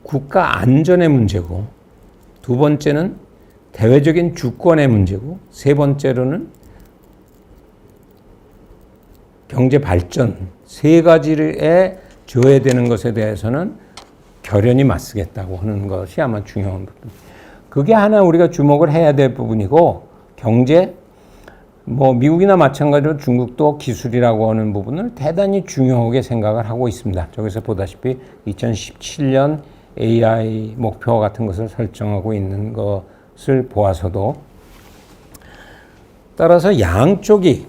국가 안전의 문제고, 두 번째는 대외적인 주권의 문제고, 세 번째로는 경제 발전, 세 가지에 저해되는 것에 대해서는 결연히 맞서겠다고 하는 것이 아마 중요한 부분. 그게 하나 우리가 주목을 해야 될 부분이고, 경제, 뭐 미국이나 마찬가지로 중국도 기술이라고 하는 부분을 대단히 중요하게 생각을 하고 있습니다. 저기서 보다시피 2017년 AI 목표 같은 것을 설정하고 있는 것을 보아서도, 따라서 양쪽이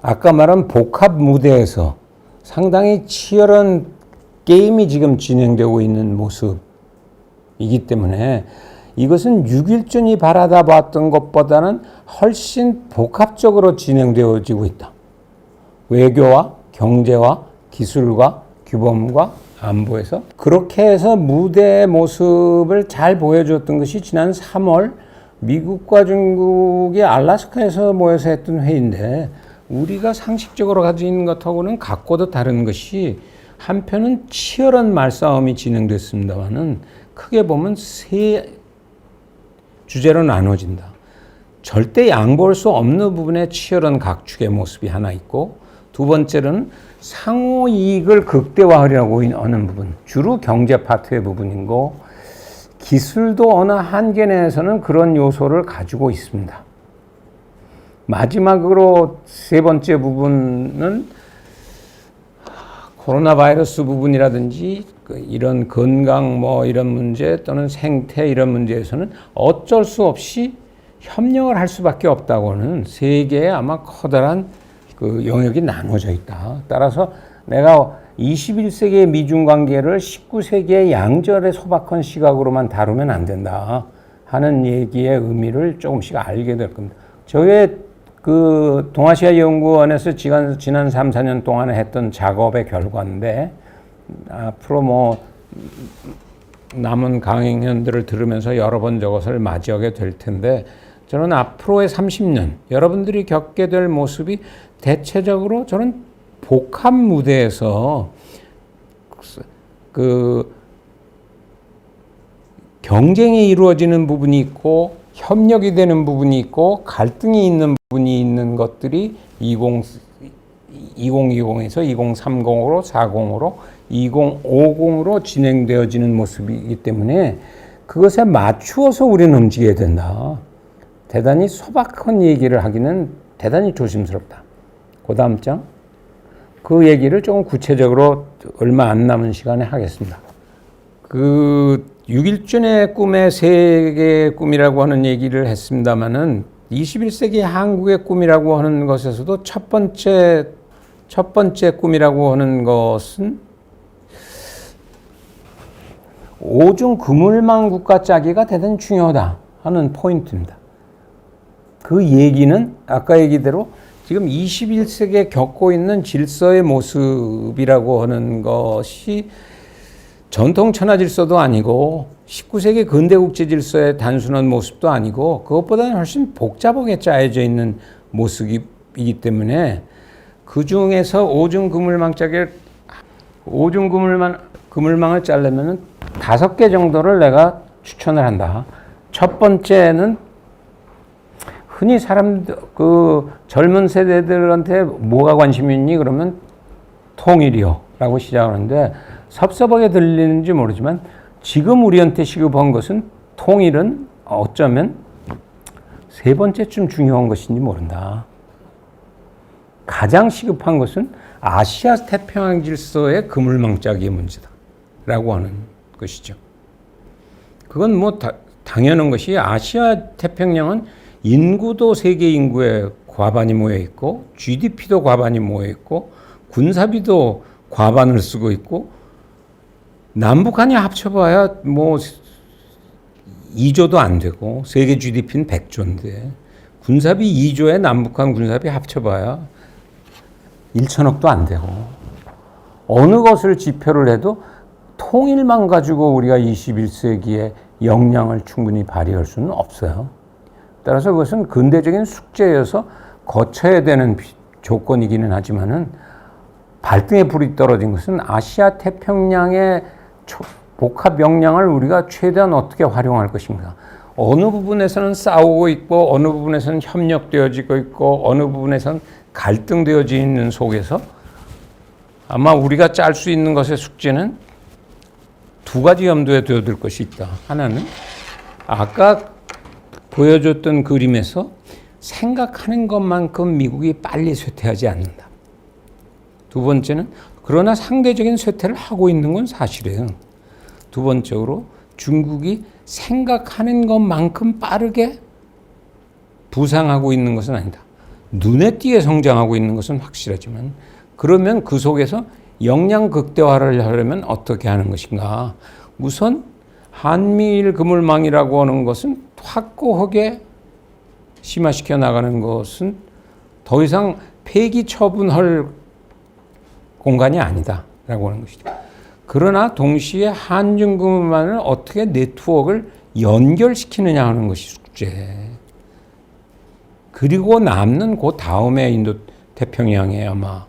아까 말한 복합 무대에서 상당히 치열한 게임이 지금 진행되고 있는 모습이기 때문에 이것은 6.1전이 바라다 봤던 것보다는 훨씬 복합적으로 진행되어지고 있다. 외교와 경제와 기술과 규범과 안보에서 그렇게 해서 무대의 모습을 잘 보여줬던 것이 지난 3월 미국과 중국이 알래스카에서 모여서 했던 회의인데, 우리가 상식적으로 가지고 있는 것하고는 각고도 다른 것이, 한편은 치열한 말싸움이 진행됐습니다만은 크게 보면 세 주제로 나눠진다. 절대 양보할 수 없는 부분에 치열한 각축의 모습이 하나 있고, 두 번째로는 상호 이익을 극대화하려고 하는 부분, 주로 경제 파트의 부분이고, 기술도 어느 한계 내에서는 그런 요소를 가지고 있습니다. 마지막으로 세 번째 부분은 코로나 바이러스 부분이라든지 이런 건강 뭐 이런 문제 또는 생태 이런 문제에서는 어쩔 수 없이 협력을 할 수밖에 없다고는 세계에 아마 커다란 그 영역이 나눠져 있다. 따라서 내가 21세기의 미중 관계를 19세기의 양절의 소박한 시각으로만 다루면 안 된다 하는 얘기의 의미를 조금씩 알게 될 겁니다. 저의 그 동아시아 연구원에서 지난 3, 4년 동안에 했던 작업의 결과인데, 앞으로 뭐 남은 강연들을 들으면서 여러 번 저것을 맞이하게 될 텐데, 저는 앞으로의 30년 여러분들이 겪게 될 모습이 대체적으로 저는 복합 무대에서 그 경쟁이 이루어지는 부분이 있고 협력이 되는 부분이 있고 갈등이 있는 부분이 있는 것들이 2020에서 2030으로 40으로 2050으로 진행되어지는 모습이기 때문에 그것에 맞추어서 우리는 움직여야 된다. 대단히 소박한 얘기를 하기는 대단히 조심스럽다. 그 다음 장. 그 얘기를 조금 구체적으로 얼마 안 남은 시간에 하겠습니다. 그 6.1준의 꿈의 세계의 꿈이라고 하는 얘기를 했습니다마는 21세기 한국의 꿈이라고 하는 것에서도 첫 번째 꿈이라고 하는 것은 오중 그물망 국가 짜기가 대단히 중요하다 하는 포인트입니다. 그 얘기는 아까 얘기대로 지금 21세기에 겪고 있는 질서의 모습이라고 하는 것이 전통 천하 질서도 아니고 19세기 근대 국제 질서의 단순한 모습도 아니고 그것보다는 훨씬 복잡하게 짜여져 있는 모습이기 때문에 그 중에서 오중 그물망을 짜려면 5개 정도를 내가 추천을 한다. 첫 번째는 흔히 그 젊은 세대들한테 뭐가 관심이 있니? 그러면 통일이요. 라고 시작하는데 섭섭하게 들리는지 모르지만 지금 우리한테 시급한 것은 통일은 어쩌면 3번째쯤 중요한 것인지 모른다. 가장 시급한 것은 아시아 태평양 질서의 그물망 짜기의 문제다. 라고 하는 것이죠. 그건 뭐 당연한 것이 아시아 태평양은 인구도 세계 인구의 과반이 모여 있고 GDP도 과반이 모여 있고 군사비도 과반을 쓰고 있고 남북한이 합쳐봐야 뭐 2조도 안 되고 세계 GDP는 100조인데 군사비 2조에 남북한 군사비 합쳐봐야 1천억도 안 되고 어느 것을 지표를 해도 통일만 가지고 우리가 21세기에 역량을 충분히 발휘할 수는 없어요. 따라서 그것은 근대적인 숙제여서 거쳐야 되는 조건이기는 하지만은 발등에 불이 떨어진 것은 아시아 태평양의 복합 역량을 우리가 최대한 어떻게 활용할 것인가. 어느 부분에서는 싸우고 있고 어느 부분에서는 협력되어지고 있고 어느 부분에서는 갈등되어져 있는 속에서 아마 우리가 짤 수 있는 것의 숙제는 2가지 염두에 둬야 될 것이 있다. 하나는 아까 보여줬던 그림에서 생각하는 것만큼 미국이 빨리 쇠퇴하지 않는다. 2번째는 그러나 상대적인 쇠퇴를 하고 있는 건 사실이에요. 2번째로 중국이 생각하는 것만큼 빠르게 부상하고 있는 것은 아니다. 눈에 띄게 성장하고 있는 것은 확실하지만 그러면 그 속에서 역량 극대화를 하려면 어떻게 하는 것인가. 우선 한미일 그물망이라고 하는 것은 확고하게 심화시켜 나가는 것은 더 이상 폐기 처분할 공간이 아니다라고 하는 것이죠. 그러나 동시에 한중 그물망을 어떻게 네트워크를 연결시키느냐 하는 것이 숙제. 그리고 남는 그 다음에 인도 태평양에 아마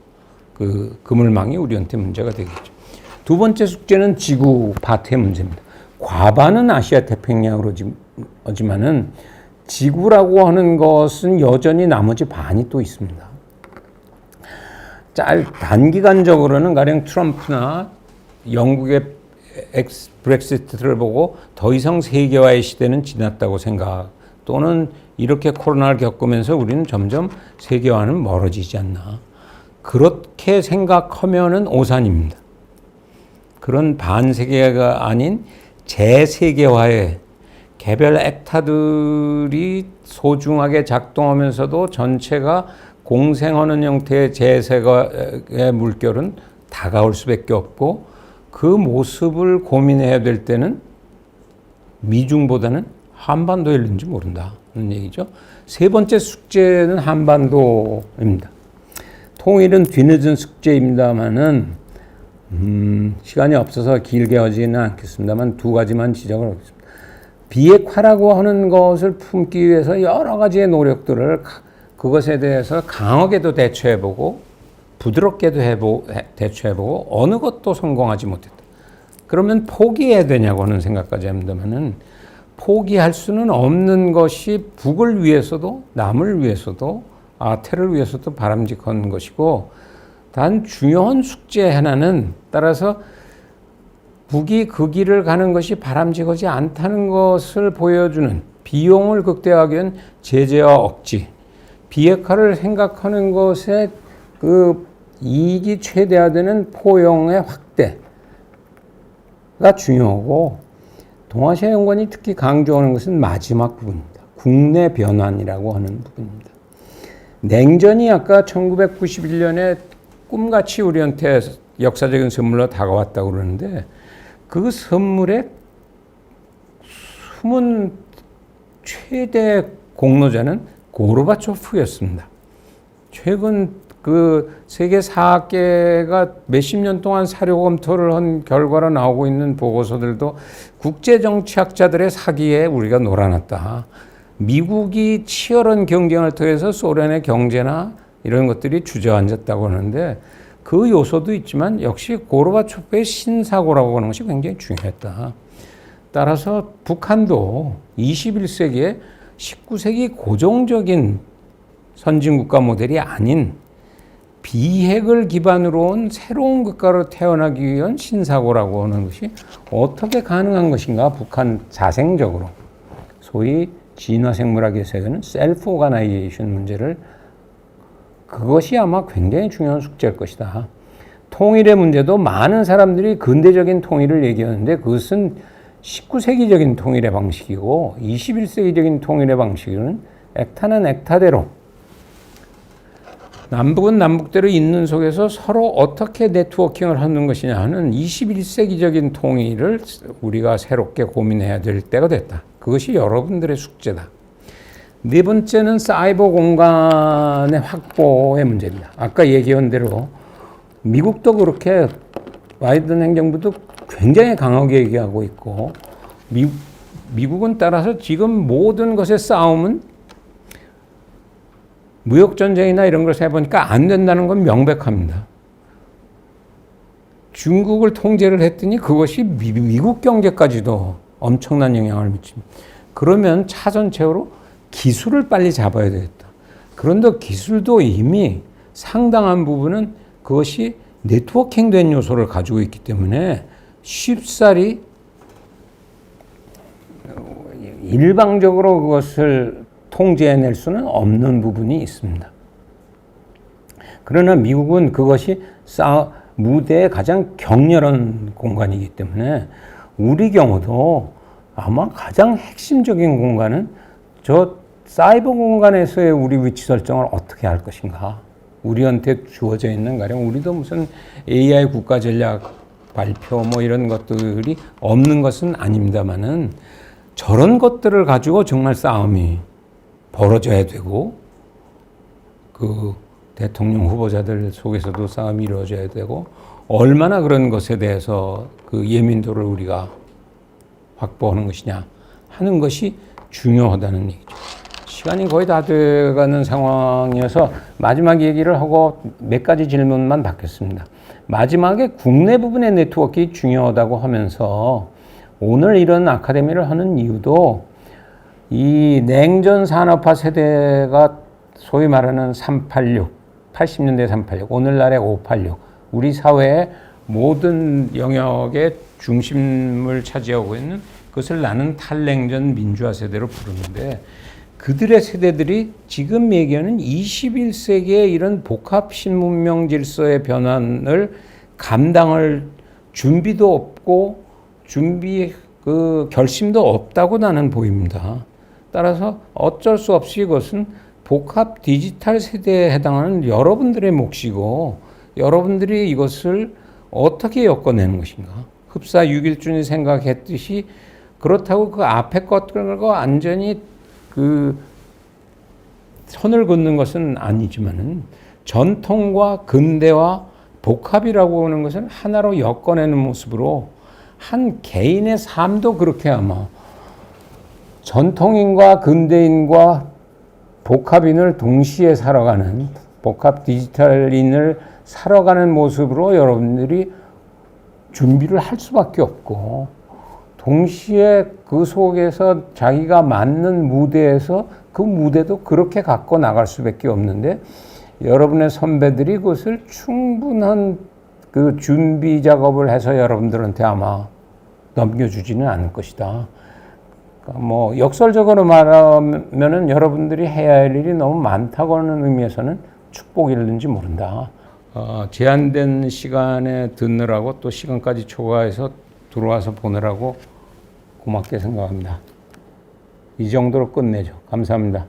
그 그물망이 우리한테 문제가 되겠죠. 2번째 숙제는 지구 파트의 문제입니다. 과반은 아시아 태평양으로 지만은 지구라고 하는 것은 여전히 나머지 반이 또 있습니다. 단기간적으로는 가령 트럼프나 영국의 브렉시트를 보고 더 이상 세계화의 시대는 지났다고 생각, 또는 이렇게 코로나를 겪으면서 우리는 점점 세계화는 멀어지지 않나. 그렇게 생각하면은 오산입니다. 그런 반세계가 아닌 재세계화의 개별 액타들이 소중하게 작동하면서도 전체가 공생하는 형태의 재해석의 물결은 다가올 수밖에 없고 그 모습을 고민해야 될 때는 미중보다는 한반도에 있는지 모른다는 얘기죠. 세 번째 숙제는 한반도입니다. 통일은 뒤늦은 숙제입니다만은 시간이 없어서 길게 하지는 않겠습니다만 두 가지만 지적을 하겠습니다. 비핵화라고 하는 것을 품기 위해서 여러 가지의 노력들을 그것에 대해서 강하게도 대처해보고 부드럽게도 대처해보고 어느 것도 성공하지 못했다. 그러면 포기해야 되냐고 하는 생각까지 합니다만은 포기할 수는 없는 것이 북을 위해서도 남을 위해서도 아태를 위해서도 바람직한 것이고 단 중요한 숙제 하나는 따라서 북이 그 길을 가는 것이 바람직하지 않다는 것을 보여주는 비용을 극대화하기 위한 제재와 억지, 비핵화를 생각하는 것에 그 이익이 최대화되는 포용의 확대가 중요하고 동아시아 연구원이 특히 강조하는 것은 마지막 부분입니다. 국내 변환이라고 하는 부분입니다. 냉전이 아까 1991년에 꿈같이 우리한테 역사적인 선물로 다가왔다고 그러는데 그 선물의 숨은 최대 공로자는 고르바초프였습니다. 최근 그 세계 4개가 몇십 년 동안 사료 검토를 한 결과로 나오고 있는 보고서들도 국제정치학자들의 사기에 우리가 놀아났다. 미국이 치열한 경쟁을 통해서 소련의 경제나 이런 것들이 주저앉았다고 하는데 그 요소도 있지만 역시 고르바초프의 신사고라고 하는 것이 굉장히 중요했다. 따라서 북한도 21세기에 19세기 고정적인 선진국가 모델이 아닌 비핵을 기반으로 온 새로운 국가로 태어나기 위한 신사고라고 하는 것이 어떻게 가능한 것인가 북한 자생적으로 소위 진화생물학에서는 셀프 오가나이제이션 문제를 그것이 아마 굉장히 중요한 숙제일 것이다. 통일의 문제도 많은 사람들이 근대적인 통일을 얘기하는데 그것은 19세기적인 통일의 방식이고 21세기적인 통일의 방식은 액타는 액타대로 남북은 남북대로 있는 속에서 서로 어떻게 네트워킹을 하는 것이냐 하는 21세기적인 통일을 우리가 새롭게 고민해야 될 때가 됐다. 그것이 여러분들의 숙제다. 네 번째는 사이버 공간의 확보의 문제입니다. 아까 얘기한 대로 미국도 그렇게 바이든 행정부도 굉장히 강하게 얘기하고 있고 미국은 따라서 지금 모든 것의 싸움은 무역전쟁이나 이런 걸 해보니까 안 된다는 건 명백합니다. 중국을 통제를 했더니 그것이 미국 경제까지도 엄청난 영향을 미칩니다. 그러면 차선책으로 기술을 빨리 잡아야 되겠다. 그런데 기술도 이미 상당한 부분은 그것이 네트워킹된 요소를 가지고 있기 때문에 쉽사리 일방적으로 그것을 통제해낼 수는 없는 부분이 있습니다. 그러나 미국은 그것이 무대의 가장 격렬한 공간이기 때문에 우리 경우도 아마 가장 핵심적인 공간은 저 사이버 공간에서의 우리 위치 설정을 어떻게 할 것인가. 우리한테 주어져 있는 가령 우리도 무슨 AI 국가 전략 발표 뭐 이런 것들이 없는 것은 아닙니다만은 저런 것들을 가지고 정말 싸움이 벌어져야 되고 그 대통령 후보자들 속에서도 싸움이 이루어져야 되고 얼마나 그런 것에 대해서 그 예민도를 우리가 확보하는 것이냐 하는 것이 중요하다는 얘기죠. 시간이 거의 다 돼가는 상황이어서 마지막 얘기를 하고 몇 가지 질문만 받겠습니다. 마지막에 국내 부분의 네트워크가 중요하다고 하면서 오늘 이런 아카데미를 하는 이유도 이 냉전 산업화 세대가 소위 말하는 386, 80년대 386, 오늘날의 586, 우리 사회의 모든 영역의 중심을 차지하고 있는 그것을 나는 탈냉전 민주화 세대로 부르는데 그들의 세대들이 지금 얘기하는 21세기의 이런 복합 신문명 질서의 변환을 감당할 준비도 없고 준비 그 결심도 없다고 나는 보입니다. 따라서 어쩔 수 없이 이것은 복합 디지털 세대에 해당하는 여러분들의 몫이고 여러분들이 이것을 어떻게 엮어내는 것인가. 흡사 6.1준이 생각했듯이 그렇다고 그 앞에 것들과 완전히 그 선을 긋는 것은 아니지만은 전통과 근대와 복합이라고 하는 것은 하나로 엮어내는 모습으로 한 개인의 삶도 그렇게 아마 전통인과 근대인과 복합인을 동시에 살아가는 복합 디지털인을 살아가는 모습으로 여러분들이 준비를 할 수밖에 없고 동시에 그 속에서 자기가 맞는 무대에서 그 무대도 그렇게 갖고 나갈 수밖에 없는데 여러분의 선배들이 그것을 충분한 그 준비 작업을 해서 여러분들한테 아마 넘겨주지는 않을 것이다. 그러니까 뭐 역설적으로 말하면은 여러분들이 해야 할 일이 너무 많다고 하는 의미에서는 축복일는지 모른다. 제한된 시간에 듣느라고 또 시간까지 초과해서 들어와서 보느라고 고맙게 생각합니다. 이 정도로 끝내죠. 감사합니다.